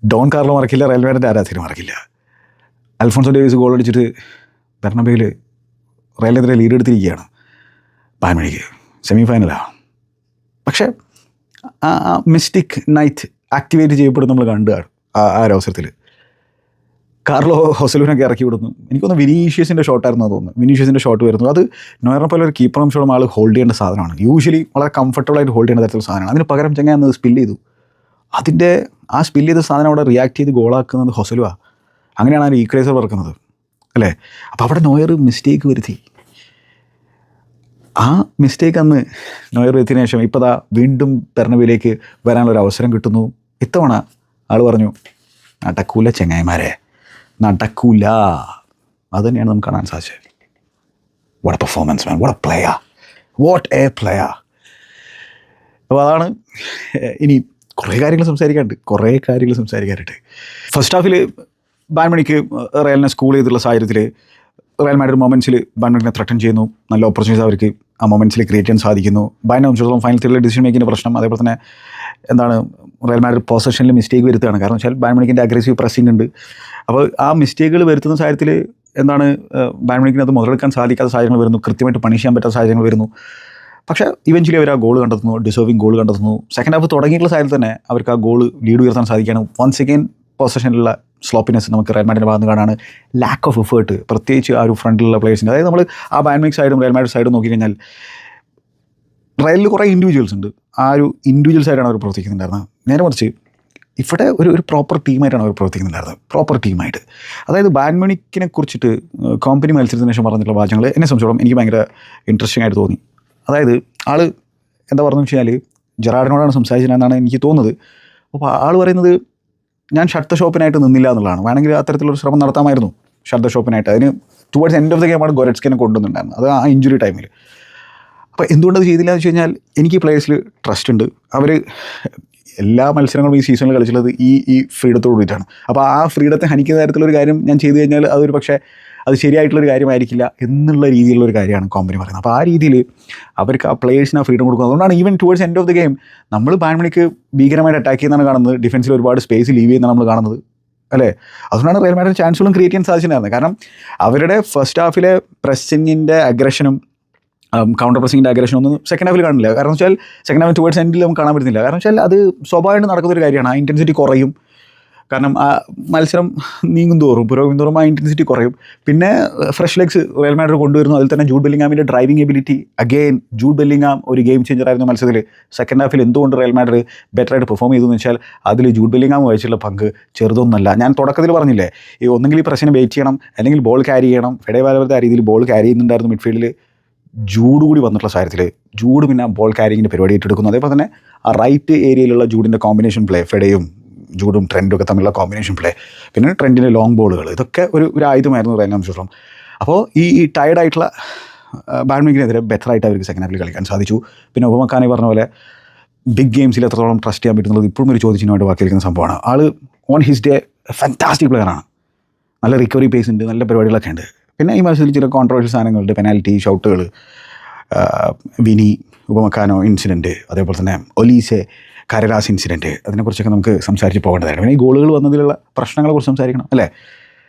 ഡോൺ കാർലോ മറക്കില്ല, റയൽ മാഡ്രിഡിൻ്റെ ആരാധകർ മറക്കില്ല. അൽഫോൺസോ ഡേവിസ് ഗോൾ അടിച്ചിട്ട് ബെർണബേയിൽ റയലിനെതിരെ ലീഡ് എടുത്തിരിക്കുകയാണ്. ബാൻമണിക്ക് സെമി ഫൈനലാണ്. പക്ഷേ ആ മിസ്റ്റിക് നൈറ്റ് ആക്ടിവേറ്റ് ചെയ്യപ്പെടും നമ്മൾ കണ്ടാണ്. ആ ഒരു അവസരത്തിൽ കാർലോ ഹൊസലൂനൊക്കെ ഇറക്കി വിടുന്നു. എനിക്കൊന്ന് വിനീഷ്യസിൻ്റെ ഷോട്ടായിരുന്നു അത് തോന്നുന്നു. വിനീഷ്യസിൻ്റെ ഷോട്ട് വരുന്നു. അത് നോയറിനെ പോലെ ഒരു കീപ്പർ അംശമുള്ള ആൾ ഹോൾഡ് ചെയ്യേണ്ട സാധനമാണ്. യൂഷ്വലി വളരെ കംഫർട്ടബിളായിട്ട് ഹോൾഡ് ചെയ്യുന്ന തരത്തിലുള്ള സാധനമാണ്. അതിന് പകരം ചെങ്ങായി അന്ന് സ്പില്ല് ചെയ്തു. അതിൻ്റെ ആ സ്പില്ല് ചെയ്ത സാധനം അവിടെ റിയാക്ട് ചെയ്ത് ഗോളാക്കുന്നത് ഹൊസലുവാണ്. അങ്ങനെയാണ് ആ ഈക്വലൈസർ പറക്കുന്നത് അല്ലേ. അപ്പോൾ അവിടെ നോയർ മിസ്റ്റേക്ക് വരുത്തി. ആ മിസ്റ്റേക്ക് അന്ന് നോയർ വരുത്തിയതിനു ശേഷം ഇപ്പോൾ ദാ വീണ്ടും ബെർണബിയിലേക്ക് വരാനുള്ളൊരു അവസരം കിട്ടുന്നു. ഇത്തവണ ആൾ പറഞ്ഞു നടക്കൂല ചെങ്ങായിമാരെ, നടക്കൂല. അത് തന്നെയാണ് നമുക്ക് കാണാൻ സാധിച്ചത്. What A performance man, what a player, what a player. അപ്പോൾ അതാണ്. ഇനി കുറേ കാര്യങ്ങൾ സംസാരിക്കാനുണ്ട്. ഫസ്റ്റ് ഹാഫിൽ ബായൺ മ്യൂണിക്ക് റയലിനെ സ്കൂൾ ചെയ്തിട്ടുള്ള സാഹചര്യത്തിൽ റയൽ മാഡ്രിഡ് മൊമെൻറ്റ്സിൽ ബായൺ മ്യൂണിക്കിനെ ത്രട്ടൻ ചെയ്യുന്നു. നല്ല ഓപ്പർച്യൂണിറ്റീസ് അവർക്ക് ആ മൊമെൻറ്റ്സിൽ ക്രിയേറ്റ് ചെയ്യാൻ സാധിക്കുന്നു. ബായണിനെ സംബന്ധിച്ചിടത്തോളം ഫൈനൽ ത്രീയിലെ ഡിസിഷൻ മേക്കിൻ്റെ പ്രശ്നം, അതേപോലെ തന്നെ എന്താണ് റയൽ മാഡ്രിഡ് പൊസഷനിൽ മിസ്റ്റേക്ക് വരുത്തുകയാണ്. കാരണം വെച്ചാൽ ബായൺ മ്യൂണിക്കിൻ്റെ അഗ്രസീവ് പ്രസ്സിംഗ് ഉണ്ട്. അപ്പോൾ ആ മിസ്റ്റേക്കുകൾ വരുത്തുന്ന സാഹചര്യത്തിൽ എന്താണ് ബായൺ മ്യൂണിക്കിന് അത് മുതലെടുക്കാൻ സാധിക്കാത്ത സാഹചര്യങ്ങൾ വരുന്നു, കൃത്യമായിട്ട് പണിഷ് ചെയ്യാൻ പറ്റാത്ത സാഹചര്യങ്ങൾ വരുന്നു. പക്ഷേ ഇവൻച്വലി അവർ ആ ഗോൾ കണ്ടെത്തുന്നു, ഡിസേർവിങ് ഗോൾ കണ്ടെത്തുന്നു. സെക്കൻഡ് ഹാഫ് തുടങ്ങിയിട്ടുള്ള സാഹചര്യത്തിൽ തന്നെ അവർക്ക് ആ ഗോൾ ലീഡ് ഉയർത്താൻ സാധിക്കുകയാണ്. വൺസ് അഗെയിൻ പൊസഷനിലുള്ള സ്ലോപ്പിനെസ് നമുക്ക് റയൽ മാഡ്രിഡിൻ്റെ ഭാഗത്ത് കാണാണ്. ലാക്ക് ഓഫ് എഫേർട്ട്, പ്രത്യേകിച്ച് ആ ഒരു ഫ്രണ്ടിലുള്ള പ്ലേയേഴ്സിൻ്റെ. അതായത് നമ്മൾ ആ ബായൺ മ്യൂണിക് സൈഡും റയൽ മാഡ്രിഡ് സൈഡും നോക്കിക്കഴിഞ്ഞാൽ റയലിൽ കുറേ ഇൻഡിവിജ്വൽസ് ഉണ്ട്. ആ ഒരു ഇൻഡിവിജ്വൽ സൈഡാണ് അവർ പ്രവർത്തിക്കുന്നുണ്ടായിരുന്നത്. നേരെ മറിച്ച് ഇവിടെ ഒരു പ്രോപ്പർ ടീമായിട്ടാണ് അവർ പ്രവർത്തിക്കുന്നുണ്ടായിരുന്നത്. പ്രോപ്പർ ടീമായിട്ട്. അതായത് ബായൺ മ്യൂണിക്കിനെ കുറിച്ചിട്ട് കമ്പനി മത്സരത്തിന് ശേഷം പറഞ്ഞിട്ടുള്ള വാചകങ്ങൾ എന്നെ സംബന്ധിച്ചോളം എനിക്ക് ഭയങ്കര ഇൻട്രസ്റ്റിംഗ് ആയിട്ട് തോന്നി. അതായത് ആൾ എന്താ പറഞ്ഞു വെച്ച് കഴിഞ്ഞാൽ ജെറാർഡിനോടാണ് സംസാരിച്ചതെന്നാണ് എനിക്ക് തോന്നുന്നത്. അപ്പോൾ ആൾ പറയുന്നത് ഞാൻ ഷട്ട് ദ ഷോപ്പിനായിട്ട് നിന്നില്ല എന്നുള്ളതാണ്. വേണമെങ്കിൽ അത്തരത്തിലൊരു ശ്രമം നടത്താമായിരുന്നു ഷട്ട് ദ ഷോപ്പിനായിട്ട്. അതിന് ടുവേർഡ്സ് എൻഡ് ഓഫ് ദ ഗെയിമാണ് ഗോരെറ്റ്സ്കിനെ കൊണ്ടുവന്നിട്ടുണ്ടായിരുന്നത്. അത് ആ ഇഞ്ചുറി ടൈമിൽ. അപ്പോൾ എന്തുകൊണ്ടത് ചെയ്തില്ല എന്ന് വെച്ച് കഴിഞ്ഞാൽ എനിക്ക് ഈ പ്ലേയേഴ്സിൽ ട്രസ്റ്റ് ഉണ്ട്. അവർ എല്ലാ മത്സരങ്ങളും ഈ സീസണിൽ കളിച്ചുള്ളത് ഈ ഫ്രീഡത്തോട് കൂടിയിട്ടാണ്. അപ്പോൾ ആ ഫ്രീഡത്തെ ഹനിക്കുന്ന തരത്തിലൊരു കാര്യം ഞാൻ ചെയ്തു കഴിഞ്ഞാൽ അതൊരു പക്ഷേ അത് ശരിയായിട്ടുള്ളൊരു കാര്യമായിരിക്കില്ല എന്നുള്ള രീതിയിലുള്ളൊരു കാര്യമാണ് കമ്പനി പറയുന്നത്. അപ്പോൾ ആ രീതിയിൽ അവർക്ക് ആ പ്ലേയേഴ്സിന് ആ ഫ്രീഡം കൊടുക്കുന്നത്. അതുകൊണ്ടാണ് even towards end of the game നമ്മൾ ബായൺ മ്യൂണിക്ക് ഭീകരമായിട്ട് അറ്റാക്ക് ചെയ്യുന്നതാണ് കാണുന്നത്. ഡിഫൻസിൽ ഒരുപാട് സ്പേസ് ലീവ് ചെയ്യുന്നതാണ് നമ്മൾ കാണുന്നത് അല്ലേ. അതുകൊണ്ടാണ് റയൽ മാഡ്രിഡ് ചാൻസുകളും ക്രിയേറ്റ് ചെയ്യാൻ സാധിച്ചിട്ടുണ്ടായിരുന്നത്. കാരണം അവരുടെ ഫസ്റ്റ് ഹാഫിലെ പ്രസ്സിങ്ങിൻ്റെ അഗ്രഷനും കൗണ്ടർ പ്രസ്സിങ്ങിൻ്റെ അഗ്രഷനും ഒന്നും സെക്കൻഡ് ഹാഫിൽ കാണില്ല. കാരണം വെച്ചാൽ സെക്കൻഡ് ഹാഫ് ടുവേർഡ്സ് എൻഡിൽ നമുക്ക് കാണാൻ പറ്റുന്നില്ല. കാരണം വെച്ചാൽ അത് സ്വാഭാവികമായിട്ട് നടക്കുന്നൊരു കാര്യമാണ്. ആ ഇൻറ്റൻസിറ്റി കുറയും. കാരണം ആ മത്സരം നീങ്ങും തോറും ആ ഇൻറ്റൻസിറ്റി കുറയും. പിന്നെ ഫ്രഷ് ലെഗ്സ് റയൽ മാഡ്രിഡ് കൊണ്ടുവരുന്നു. അതിൽ തന്നെ ജൂഡ് ബെല്ലിംഗാമിൻ്റെ driving ability. Again Jude Bellingham ഒരു ഗെയിം ചേഞ്ചർ ആയിരുന്നു മത്സരത്തിൽ. സെക്കൻഡ് ഹാഫിൽ എന്തുകൊണ്ട് റയൽ മാഡ്രിഡ് ബെറ്ററായിട്ട് പെർഫോം ചെയ്തു എന്ന് വെച്ചാൽ അതിൽ ജൂഡ് ബെല്ലിംഗാം വഹിച്ചുള്ള പങ്ക് ചെറുതൊന്നല്ല. ഞാൻ തുടക്കത്തിൽ പറഞ്ഞില്ലേ, ഈ ഒന്നെങ്കിൽ ഈ പ്രശ്നം വെയിറ്റ് ചെയ്യണം, അല്ലെങ്കിൽ ബോൾ ക്യാരി ചെയ്യണം. ഫെഡേ വാൽവേർദെ ആ രീതിയിൽ ബോൾ ക്യാരി ചെയ്യുന്നുണ്ടായിരുന്നു മിഡ്ഫീൽഡിൽ. ജൂഡ് കൂടി വന്നിട്ടുള്ള സാഹചര്യത്തിൽ ജൂഡ് പിന്നെ ബോൾ ക്യാരിങ്ങിൻ്റെ പരിപാടി ഏറ്റെടുക്കുന്നു. അതേപോലെ തന്നെ ആ റൈറ്റ് ഏരിയയിലുള്ള ജൂഡിൻ്റെ കോമ്പിനേഷൻ പ്ലേ, ഫെഡയും ജൂഡും ട്രെൻഡും ഒക്കെ തമ്മിലുള്ള കോമ്പിനേഷൻ പ്ലേ, പിന്നെ ട്രെൻഡിൻ്റെ ലോങ് ബോളുകൾ, ഇതൊക്കെ ഒരു ആയുധമായിരുന്നു റയലിനെ സംബന്ധിച്ചിടത്തോളം. അപ്പോൾ ഈ ടയർഡായിട്ടുള്ള ബായൺ മ്യൂണിക്കിനെതിരെ ബെറ്ററായിട്ട് അവർക്ക് സെക്കൻഡ് ഹാഫിൽ കളിക്കാൻ സാധിച്ചു. പിന്നെ ഉപമക്കാനെ പറഞ്ഞ പോലെ ബിഗ് ഗെയിംസിൽ എത്രത്തോളം ട്രസ്റ്റ് ചെയ്യാൻ പറ്റുന്നത് ഇപ്പോഴും ഒരു ചോദ്യചിഹ്നമായിട്ട് ബാക്കി നിൽക്കുന്ന സംഭവമാണ്. ആൾ ഓൺ ഹിസ് ഡേ ഫാൻറ്റാസ്റ്റിക് പ്ലെയറാണ്. നല്ല റിക്കവറി പേസ് ഉണ്ട്, നല്ല പരിപാടികളൊക്കെ ഉണ്ട്. പിന്നെ ഈ മത്സരത്തിൽ ചില കോൺട്രവേഴ്ഷ്യൽ സാധനങ്ങളുണ്ട്. പെനാൽറ്റി, ഷൗട്ടുകൾ, വിനി, ഉപമക്കാനോ ഇൻസിഡൻറ്റ്, അതേപോലെ തന്നെ ഒലീസെ കരരാസ് ഇൻസിഡൻറ്റ്, അതിനെക്കുറിച്ചൊക്കെ നമുക്ക് സംസാരിച്ച് പോകേണ്ടതാണ്. പിന്നെ ഈ ഗോളുകൾ വന്നതിലുള്ള പ്രശ്നങ്ങളെക്കുറിച്ച് സംസാരിക്കണം അല്ലേ.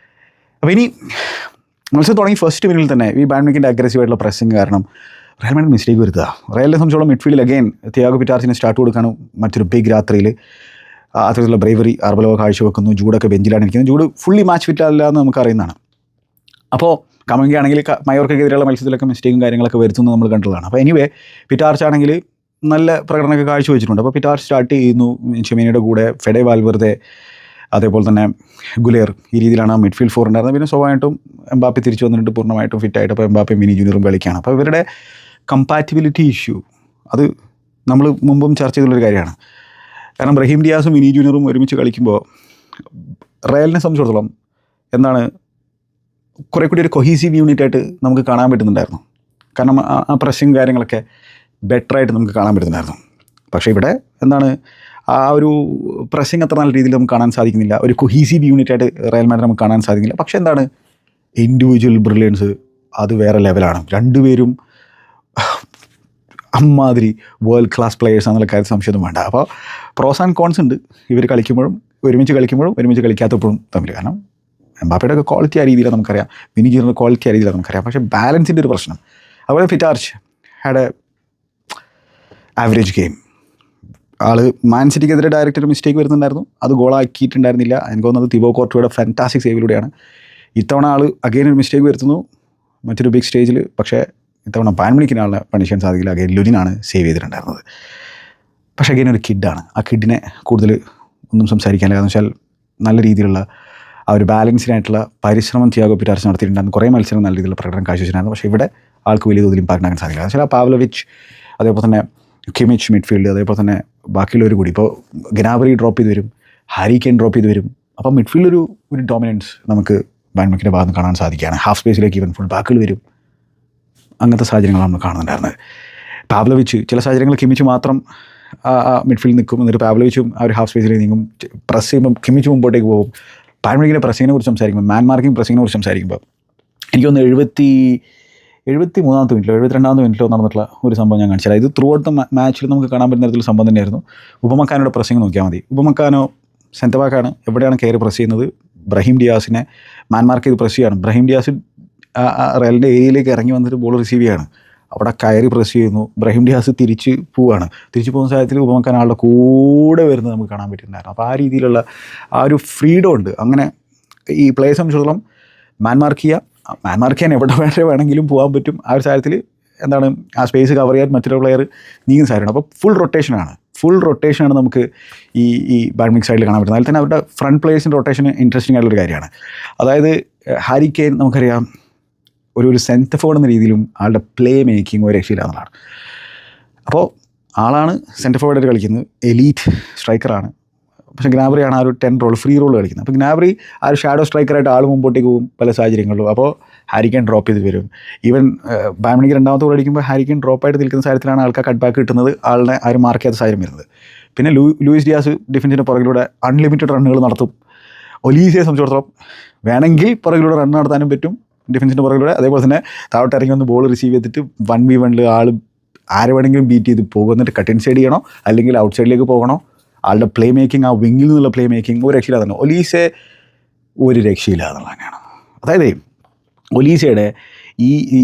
അപ്പോൾ ഇനി മത്സരം തുടങ്ങി ഫസ്റ്റ് മിനിറ്റിൽ തന്നെ ഈ ബായൺ മ്യൂണിക്കിൻ്റെ അഗ്രസീവായിട്ടുള്ള പ്രസ്സിങ് കാരണം റയൽ മാഡ്രിഡ് മിസ്റ്റേക്ക് വരുത്തുക. റയലിനെ സംബന്ധിച്ചോളം മിഡ്ഫീൽഡിൽ അഗെയിൻ തിയാഗോ പിറ്റാർസിനെ സ്റ്റാർട്ട് കൊടുക്കാനും മറ്റൊരു ബിഗ് രാത്രിയിൽ അത്തരത്തിലുള്ള ബ്രേവറി ആർബലോവ കാഴ്ചവെക്കുന്നു. ജൂഡൊക്കെ ബെഞ്ചിലാണ് ഇരിക്കുന്നത്. ജൂഡ് ഫുള്ളി മാച്ച് ഫിറ്റ് അല്ല എന്ന് നമുക്ക് അറിയുന്നതാണ്. അപ്പോൾ കമങ്കി ആണെങ്കിൽ മയോർക്കെതിരെയുള്ള മത്സരത്തിലൊക്കെ മിസ്റ്റേക്കും കാര്യങ്ങളൊക്കെ വരുത്തുന്നത് നമ്മൾ കണ്ടതാണ്. അപ്പോൾ എനിവേ പിറ്റാർച്ച് ആണെങ്കിൽ നല്ല പ്രകടനമൊക്കെ കാഴ്ചവെച്ചിട്ടുണ്ട്. അപ്പോൾ പിറ്റാർച്ച് സ്റ്റാർട്ട് ചെയ്യുന്നു ചെമീനയുടെ കൂടെ, ഫെഡേ വാൽവേർദെ, അതേപോലെ തന്നെ ഗുലേർ. ഈ രീതിയിലാണ് മിഡ്ഫീൽഡ് ഫോർ ഉണ്ടായിരുന്നത്. പിന്നെ സ്വാഭാവികമായിട്ടും എംബാപ്പെ തിരിച്ചു വന്നിട്ട് പൂർണ്ണമായിട്ടും ഫിറ്റായിട്ട് അപ്പോൾ എംബാപ്പയും വിനി ജൂനിയറും കളിക്കുകയാണ്. അപ്പോൾ ഇവരുടെ കമ്പാറ്റിബിലിറ്റി ഇഷ്യൂ അത് നമ്മൾ മുമ്പും ചർച്ച ചെയ്തുള്ളൊരു കാര്യമാണ്. കാരണം ബ്രഹീം ഡിയാസും വിനി ജൂനിയറും ഒരുമിച്ച് കളിക്കുമ്പോൾ റയലിനെ സംബന്ധിച്ചിടത്തോളം എന്താണ് കുറേ കൂടി ഒരു കൊഹീസീവ് യൂണിറ്റായിട്ട് നമുക്ക് കാണാൻ പറ്റുന്നുണ്ടായിരുന്നു. കാരണം ആ പ്രസ്സിങ് കാര്യങ്ങളൊക്കെ ബെറ്ററായിട്ട് നമുക്ക് കാണാൻ പറ്റുന്നുണ്ടായിരുന്നു. പക്ഷേ ഇവിടെ എന്താണ് ആ ഒരു പ്രസ്സിങ് അത്ര നല്ല രീതിയിൽ നമുക്ക് കാണാൻ സാധിക്കുന്നില്ല. ഒരു കൊഹീസീവ് യൂണിറ്റായിട്ട് റയൽ മാഡ്രിഡ് നമുക്ക് കാണാൻ സാധിക്കുന്നില്ല. പക്ഷേ എന്താണ് ഇൻഡിവിജ്വൽ ബ്രില്യൻസ് അത് വേറെ ലെവലാണ്. രണ്ടുപേരും അമ്മാതിരി വേൾഡ് ക്ലാസ് പ്ലെയേഴ്സ് എന്നുള്ള കാര്യത്തിൽ സംശയമൊന്നും വേണ്ട. അപ്പോൾ പ്രോസ് ആൻഡ് കോൺസ് ഉണ്ട് ഇവർ കളിക്കുമ്പോഴും ഒരുമിച്ച് കളിക്കാത്തപ്പോഴും തമ്മിൽ. കാരണം എംബാപ്പയുടെ ഒക്കെ ക്വാളിറ്റി ആ രീതിയിലാണ് നമുക്കറിയാം, വിനി ജൂനിയറിൻ്റെ ക്വാളിറ്റി ആ രീതിയിലാണ് നമുക്കറിയാം. പക്ഷേ ബാലൻസിൻ്റെ ഒരു പ്രശ്നം. അതുപോലെ Pitarch had a average game. ആൾ മാൻ സിറ്റിക്കെതിരെ ഡയറക്റ്റ് ഒരു മിസ്റ്റേക്ക് വരുന്നുണ്ടായിരുന്നു, അത് ഗോളാക്കിയിട്ടുണ്ടായിരുന്നില്ല. എനിക്ക് തോന്നുന്നത് തിബോ കോർട്ടോയുടെ ഫാന്റാസ്റ്റിക് സേവിലൂടെയാണ്. ഇത്തവണ ആൾ അഗെയിൻ ഒരു മിസ്റ്റേക്ക് വരുത്തുന്നു മറ്റൊരു ബിഗ് സ്റ്റേജിൽ. പക്ഷേ ഇത്തവണ ബായൺ മ്യൂണിക്കിന് ആളെ പണിഷ് ചെയ്യാൻ സാധിക്കില്ല. അഗെയിൻ ലുനിനാണ് സേവ് ചെയ്തിട്ടുണ്ടായിരുന്നത്. പക്ഷേ അഗെയിൻ ഒരു കിഡാണ്. ആ കിഡിനെ കൂടുതൽ ഒന്നും സംസാരിക്കാനില്ല. കാരണം വെച്ചാൽ നല്ല രീതിയിലുള്ള ആ ഒരു ബാലൻസിനായിട്ടുള്ള പരിശ്രമം തിയാഗോ പിറ്റാർസ് നടത്തിയിട്ടുണ്ടായിരുന്നു. കുറേ മത്സരം നല്ല രീതിയിലുള്ള പ്രകടനം കാഴ്ചവെച്ചിട്ടുണ്ടായിരുന്നു. പക്ഷേ ഇവിടെ ആൾക്ക് വലിയ തോതിൽ ഇമ്പാക്ട് ആക്കാൻ സാധിക്കില്ല. എന്ന് വെച്ചാൽ ആ പാവ്ലോവിച്ച്, അതേപോലെ തന്നെ കിമിച്ച് മിഡ്ഫീൽഡ്, അതേപോലെ തന്നെ ബാക്കിയുള്ളവർ കൂടി ഇപ്പോൾ ഗ്നാബറി ഡ്രോപ്പ് ചെയ്ത് വരും, ഹാരി കെയ്ൻ ഡ്രോപ്പ് ചെയ്ത് വരും. അപ്പോൾ മിഡ്ഫീൽഡ് ഒരു ഡോമിനൻസ് നമുക്ക് ബായൺ മ്യൂണിക്കിൻ്റെ ഭാഗത്ത് കാണാൻ സാധിക്കുകയാണ്. ഹാഫ് സ്പേസിലേക്ക് ഈവൻ ഫുൾ ബാക്കുകൾ വരും. അങ്ങനത്തെ സാഹചര്യങ്ങളാണ് നമ്മൾ കാണുന്നുണ്ടായിരുന്നത്. പാവ്ലോവിച്ച് ചില സാഹചര്യങ്ങളിൽ കിമിച്ച് മാത്രം മിഡ്ഫീൽഡ് നിൽക്കും, എന്നിട്ട് പാവ്ലോവിച്ചും ആ ഒരു ഹാഫ് സ്പേസിലേക്ക് നീങ്ങും. പ്രസ് ചെയ്യുമ്പോൾ കിമിച്ച് മുമ്പോട്ടേക്ക് പോകും. ബായൺ മ്യൂണിക്കിൻ്റെ പ്രസ്സിങ്ങിനെ കുറിച്ച് സംസാരിക്കുമ്പോൾ, മാൻ മാർക്കിംഗ് പ്രസ്സിങ്ങിനെ കുറിച്ച് സംസാരിക്കുമ്പോൾ എനിക്കൊന്ന് 73-ാമത്തെ മിനിറ്റിലോ 72-ാമത്തെ മിനിറ്റിലോ നടന്നിട്ടുള്ള ഒരു സംഭവം ഞാൻ കാണിച്ചാൽ ഇത് ത്രൂ ഔട്ട് ദ മാച്ചിൽ നമുക്ക് കാണാൻ പറ്റുന്ന തരത്തിലുള്ള സംഭവം തന്നെയായിരുന്നു. ഉപമക്കാനോട് പ്രസ്സിങ് നോക്കിയാൽ മതി. ഉപമക്കാനോ സെൻറ്റർ ബാക്കാണ്, എവിടെയാണ് കയറി പ്രസ് ചെയ്യുന്നത്, ബ്രഹീം ഡിയാസിനെ മാൻ മാർക്ക് ചെയ്ത് പ്രസ് ചെയ്യാണ്. ബ്രഹീം ഡിയാസ് റയലിൻ്റെ ഏരിയയിലേക്ക് ഇറങ്ങി വന്നിട്ട് ബോൾ റിസീവ് ചെയ്യാണ്. അവിടെ കയറി പ്രസ് ചെയ്യുന്നു. ബ്രഹീം ഡിയാസ് തിരിച്ച് പോകുന്ന സാഹചര്യത്തിൽ ഉപമക്കാൻ ആളുടെ കൂടെ വരുന്നത് നമുക്ക് കാണാൻ പറ്റുന്നുണ്ടായിരുന്നു. അപ്പോൾ ആ രീതിയിലുള്ള ആ ഒരു ഫ്രീഡം ഉണ്ട്. അങ്ങനെ ഈ പ്ലേയെ സംബന്ധിച്ചിടത്തോളം മാൻ മാർക്ക് ചെയ്യാൻ എവിടെ വേണമെങ്കിലും പോകാൻ പറ്റും. ആ ഒരു സാഹചര്യത്തിൽ എന്താണ് ആ സ്പേസ് കവർ ചെയ്യാൻ മറ്റൊരു പ്ലെയർ നീങ്ങുന്ന സാഹചര്യമാണ്. അപ്പോൾ ഫുൾ റൊട്ടേഷനാണ് നമുക്ക് ഈ ബായൺ മ്യൂണിക് സൈഡിൽ കാണാൻ പറ്റുന്നത്. അതിൽ തന്നെ അവരുടെ ഫ്രണ്ട് പ്ലേയേഴ്സിൻ്റെ റൊട്ടേഷൻ ഇൻട്രസ്റ്റിംഗ് ആയിട്ടുള്ളൊരു കാര്യമാണ്. അതായത് ഹാരി കെയ്ൻ നമുക്കറിയാം ഒരു സെൻറ്റർ ഫോർവേഡ് എന്ന രീതിയിലും ആളുടെ പ്ലേ മേക്കിംഗ് ഒരു രക്ഷയില്ല എന്നുള്ളതാണ്. അപ്പോൾ ആളാണ് സെൻറ്റർ ഫോർവേഡ് കളിക്കുന്നത്, എലീറ്റ് സ്ട്രൈക്കറാണ്. പക്ഷേ ഗ്നാബ്രിയാണ് ആ ഒരു 10 റോൾ ഫ്രീ റോൾ കളിക്കുന്നത്. അപ്പോൾ ഗ്നാബ്രി ആ ഒരു ഷാഡോ സ്ട്രൈക്കറായിട്ട് ആൾ മുമ്പോട്ടേക്ക് പോകും പല സാഹചര്യങ്ങളിലും. അപ്പോൾ ഹാരി കെയ്ൻ ഡ്രോപ്പ് ചെയ്ത് വരും. ഈവൻ ബായൺ മ്യൂണിക് രണ്ടാമത്തെ ഗോൾ അടിക്കുമ്പോൾ ഹാരി കെയ്ൻ ഡ്രോപ്പായിട്ട് നിൽക്കുന്ന സാഹചര്യത്തിലാണ് ആൾക്ക് കട്ട് ബാക്ക് കിട്ടുന്നത്, ആളിനെ ആരും മാർക്ക് ചെയ്യാത്ത സാഹചര്യം വരുന്നത്. പിന്നെ ലൂയിസ് ഡിയാസ് ഡിഫൻസിൻ്റെ പുറകിലൂടെ അൺലിമിറ്റഡ് റണ്ണുകൾ നടത്തും. ഒലീസിയെ സംബന്ധിച്ചിടത്തോളം വേണമെങ്കിൽ പുറകിലൂടെ റൺ നടത്താനും പറ്റും ഡിഫൻസിൻ്റെ പുറകിലൂടെ. അതേപോലെ തന്നെ താഴോട്ട് ഇറങ്ങി വന്ന് ബോൾ റിസീവ് ചെയ്തിട്ട് 1v1 ആൾ ആരെ വേണമെങ്കിലും ബീറ്റ് ചെയ്ത് പോകും. എന്നിട്ട് കട്ട് ഇൻ സൈഡ് ചെയ്യണോ അല്ലെങ്കിൽ ഔട്ട് സൈഡിലേക്ക് പോകണോ, ആളുടെ പ്ലേ മേക്കിംഗ്, ആ വിങ്ങിൽ നിന്നുള്ള പ്ലേ മേക്കിംഗ് ഒരു രക്ഷയില്ല തന്നെ. ഒലീസെ ഒരു രക്ഷയില്ല എന്നുള്ള തന്നെയാണ്. അതായത് ഒലീസയുടെ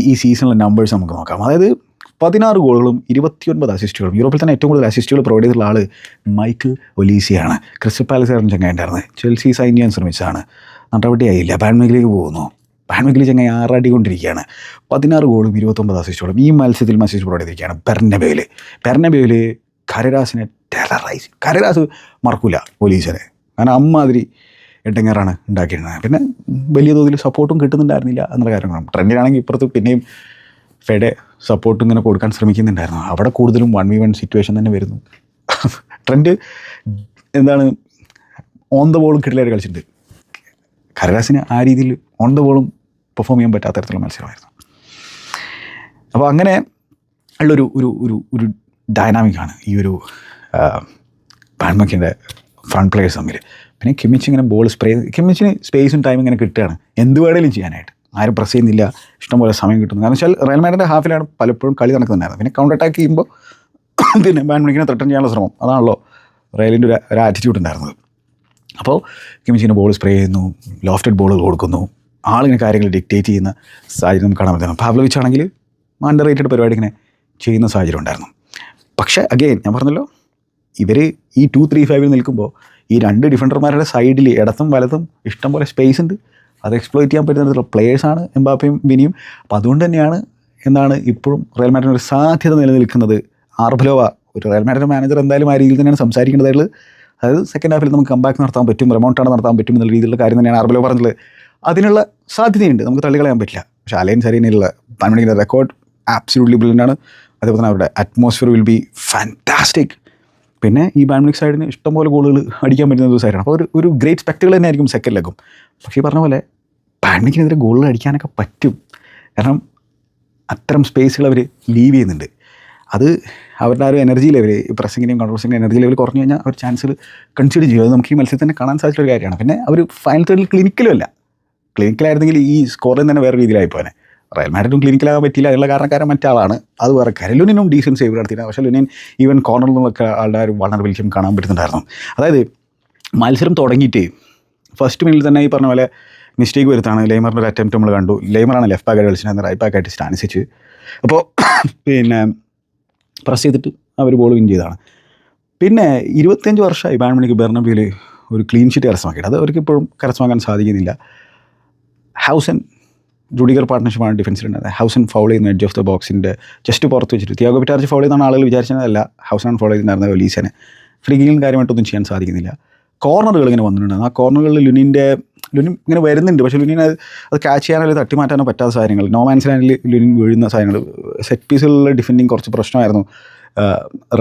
ഈ സീസണിലെ നമ്പേഴ്സ് നമുക്ക് നോക്കാം. അതായത് 16 ഗോളുകളും 29 അസിസ്റ്റുകളും. യൂറോപ്പിൽ തന്നെ ഏറ്റവും കൂടുതൽ അസിസ്റ്റുകൾ പ്രൊവൈഡ് ചെയ്തിട്ടുള്ള ആൾ മൈക്കിൾ ഒലീസിയാണ്. ക്രിസ്റ്റൽ പാലസായിരുന്നു ചങ്ങായിണ്ടായിരുന്നത്. ചെൽസി സൈൻ ചെയ്യാൻ ശ്രമിച്ചതാണ്, നടപടിയായില്ല. ബായൺ മ്യൂണിക്കിലേക്ക് പോകുന്നു. ബായൺ മ്യൂണിക്കിൽ ചങ്ങായി ആറാടിക്കൊണ്ടിരിക്കുകയാണ്. 16 ഗോളും 29 അസിസ്റ്റുകളും. ഈ മത്സരത്തിൽ അസിസ്റ്റ് പ്രൊവൈഡ് ചെയ്തിരിക്കുകയാണ് പെർനബേയിൽ കരരാസിനെ ടെററൈസ്. കരരാസ് മറക്കൂല പോലീസിനെ, കാരണം അമ്മാതിരി എട്ടങ്ങേറാണ് ഉണ്ടാക്കിയിരുന്നത്. പിന്നെ വലിയ തോതിൽ സപ്പോർട്ടും കിട്ടുന്നുണ്ടായിരുന്നില്ല എന്നുള്ള കാര്യങ്ങളാണ്. ട്രെൻഡിനാണെങ്കിൽ ഇപ്പുറത്ത് പിന്നെയും ഫെഡെ സപ്പോർട്ട് ഇങ്ങനെ കൊടുക്കാൻ ശ്രമിക്കുന്നുണ്ടായിരുന്നു. അവിടെ കൂടുതലും 1v1 സിറ്റുവേഷൻ തന്നെ വരുന്നു. ട്രെൻഡ് എന്താണ് ഓൺ ദ ബോളും കിട്ടിലായിട്ട് കളിച്ചിട്ടുണ്ട്. കരരാസിന് ആ രീതിയിൽ ഓൺ ദ ബോളും പെർഫോം ചെയ്യാൻ പറ്റാത്ത തരത്തിലുള്ള മത്സരമായിരുന്നു. അപ്പോൾ അങ്ങനെ ഉള്ളൊരു ഒരു ഒരു ഒരു ഡൈനാമിക്കാണ് ഈ ഒരു ബായൺ മ്യൂണിക്കിൻ്റെ ഫ്രണ്ട് പ്ലേയേഴ്സ് തമ്മിൽ. പിന്നെ കിമിച്ച് ഇങ്ങനെ ബോൾ കിമിച്ചിന് സ്പേസും ടൈം ഇങ്ങനെ കിട്ടുകയാണ് എന്ത് വേണേലും ചെയ്യാനായിട്ട്. ആരും പ്രസ് ചെയ്യുന്നില്ല, ഇഷ്ടംപോലെ സമയം കിട്ടുന്നു. കാരണം വെച്ചാൽ റയൽ മാഡ്രിഡിൻ്റെ ഹാഫിലാണ് പലപ്പോഴും കളി നടക്കുന്നുണ്ടായിരുന്നത്. പിന്നെ കൗണ്ടർ അറ്റാക്ക് ചെയ്യുമ്പോൾ പിന്നെ ബായൺ മ്യൂണിക്കിനെ ത്രട്ടൻ ചെയ്യാനുള്ള ശ്രമം, അതാണല്ലോ റയലിൻ്റെ ഒരു ആറ്റിറ്റ്യൂഡ് ഉണ്ടായിരുന്നത്. അപ്പോൾ കിമിച്ചിന് ബോൾ സ്പ്രേ ചെയ്യുന്നു, ലോഫ്റ്റഡ് ബോൾ കൊടുക്കുന്നു, ആളിങ്ങനെ കാര്യങ്ങൾ ഡിക്റ്റേറ്റ് ചെയ്യുന്ന സാഹചര്യം നമുക്ക് കാണാൻ പറ്റുന്നു. പാവ്ലോവിച്ച് ആണെങ്കിൽ അണ്ടർ റേറ്റഡ് പരിപാടി ഇങ്ങനെ ചെയ്യുന്ന സാഹചര്യം ഉണ്ടായിരുന്നു. പക്ഷേ അഗെയിൻ ഞാൻ പറഞ്ഞല്ലോ, ഇവർ ഈ 2-3-5 നിൽക്കുമ്പോൾ ഈ രണ്ട് ഡിഫൻഡർമാരുടെ സൈഡിൽ ഇടത്തും വലത്തും ഇഷ്ടം പോലെ സ്പേസ് ഉണ്ട്. അത് എക്സ്പ്ലോയിറ്റ് ചെയ്യാൻ പറ്റുന്ന പ്ലേയേഴ്സാണ് എംബാപ്പയും വിനിയും. അപ്പോൾ അതുകൊണ്ട് തന്നെയാണ് ഇപ്പോഴും റയൽ മാഡ്രിഡിന് ഒരു സാധ്യത നിലനിൽക്കുന്നത്. ആർബലോവ ഒരു റയൽ മാഡ്രിഡ് മാനേജർ എന്തായാലും ആ രീതിയിൽ തന്നെയാണ് സംസാരിക്കേണ്ടതായിട്ടുള്ളത്. അതായത് സെക്കൻഡ് ഹാഫിൽ നമുക്ക് കംബാക്ക് നടത്താൻ പറ്റും, റെമൗണ്ടാണ് നടത്താൻ പറ്റും എന്നുള്ള രീതിയിലുള്ള കാര്യം തന്നെയാണ് ആർബലോ പറഞ്ഞിട്ടുള്ളത്. അതിനുള്ള സാധ്യതയുണ്ട്, നമുക്ക് തള്ളിക്കളയാൻ പറ്റില്ല. പക്ഷേ alliance അരീനയിലുള്ള Bayern മ്യൂണിക്കിൻ്റെ record absolutely brilliant ആണ്. അതേപോലെ തന്നെ അവരുടെ അറ്റ്മോസ്ഫിയർ വിൽ ബി ഫാൻറ്റാസ്റ്റിക്. പിന്നെ ഈ ബായൺ മ്യൂണിക് സൈഡിന് ഇഷ്ടംപോലെ ഗോളുകൾ അടിക്കാൻ പറ്റുന്ന ഒരു സൈഡാണ്. അപ്പോൾ ഒരു ഗ്രേറ്റ് സ്പെക്ടക്കിൾ തന്നെ ആയിരിക്കും സെക്കൻഡ് ലെഗും. പക്ഷേ ഈ പറഞ്ഞ പോലെ ബായൺ മ്യൂണിക്കിനെതിരെ ഗോളുകൾ അടിക്കാനൊക്കെ പറ്റും. കാരണം അത്തരം സ്പേസുകൾ അവർ ലീവ് ചെയ്യുന്നുണ്ട്. അത് അവരുടെ ആ ഒരു എനർജി ലെവൽ, പ്രസിങ്ങിൻ്റെയും കൺട്രോൾസിൻ്റെയും എനർജി ലെവൽ കുറഞ്ഞു കഴിഞ്ഞാൽ അവർ ചാൻസുകൾ കൺസിഡർ ചെയ്യും. അത് നമുക്ക് ഈ മത്സരത്തിൽ തന്നെ കാണാൻ സാധിച്ചൊരു കാര്യമാണ്. പിന്നെ അവർ ഫൈനൽ തേർഡിൽ ക്ലിനിക്കലായിരുന്നെങ്കിൽ ഈ സ്കോറിൽ തന്നെ വേറെ രീതിയിലായിപ്പോനെ. റയൽ മാഡ്രിഡും ക്ലിനിക്കലാകാൻ പറ്റില്ല, അതിനുള്ള കാരണക്കാരൻ മറ്റാളാണ്, അത് വേറെ കാര്യം. ലുനിനും ഡീസൻറ്റ് സേവ് നടത്തിയില്ല. പക്ഷേ ലുനിൻ ഈവൻ കോർണറിൽ നിന്നൊക്കെ ആളുടെ ഒരു വൾണറബിലിറ്റിയും കാണാൻ പറ്റുന്നുണ്ടായിരുന്നു. അതായത് മത്സരം തുടങ്ങിയിട്ട് ഫസ്റ്റ് മിനിറ്റിൽ തന്നെ ഈ പറഞ്ഞ പോലെ മിസ്റ്റേക്ക് വരുത്താണ്. ലെയ്മറിൻ്റെ ഒരു അറ്റംപ്റ്റ് നമ്മൾ കണ്ടു. ലെയ്മറാണ് ലെഫ്റ്റ് ബാക്കായിട്ട് കളിച്ചിട്ടുണ്ടായിരുന്നത്, റൈറ്റ് ബാക്കായിട്ട് സ്റ്റാനിസിച്ച്. അപ്പോൾ പിന്നെ പ്രസ് ചെയ്തിട്ട് അവർ ബോൾ വിൻ ചെയ്തതാണ്. പിന്നെ 25 വർഷമായി ബായൺ മ്യൂണിക്ക് ബെർണബ്യൂവിൽ ഒരു ക്ലീൻ ഷീറ്റ് കരസ്ഥമാക്കിയിട്ട് അത് അവർക്ക് ഇപ്പോഴും കരസ്ഥമാക്കാൻ സാധിക്കുന്നില്ല. ഹൗസൻ ജുഡിഗർ പാർട്ട്ണർഷിപ്പാണ് ഡിഫൻസിലുണ്ടായത്. ഹൗസൻ ഫൗൾ ചെയ്യുന്ന എഡ്ജ് ഓഫ് ദ ബോക്സിൻ്റെ ജസ്റ്റ് പുറത്ത് വെച്ചിട്ട് തിയാഗോ പിറ്റാർച്ച് ഫൗൾ ചെയ്യുന്നതാണ് ആളുകൾ വിചാരിച്ചതല്ല. ഹൗസനാണ് ഫൗൾ ചെയ്തിട്ടുണ്ടായിരുന്നത് ഒലീസനെ. ഫ്രീ കിക്കിലും കാര്യമായിട്ടൊന്നും ചെയ്യാൻ സാധിക്കുന്നില്ല. കോർണറുകൾ ഇങ്ങനെ വന്നിട്ടുണ്ടായിരുന്നു. ആ കോർണറുകളിൽ ലുനിൻ ഇങ്ങനെ വരുന്നുണ്ട്, പക്ഷേ ലുനിൻ അത് ക്യാച്ച് ചെയ്യാനോ അല്ലെങ്കിൽ തട്ടി മാറ്റാനോ പറ്റാത്ത സാധനങ്ങൾ, നോ മാൻസ് ലാൻഡിൽ ലുനിൻ വീഴുന്ന സാധനങ്ങൾ, സെറ്റ് പീസുകളിലെ ഡിഫെൻഡിങ് കുറച്ച് പ്രശ്നമായിരുന്നു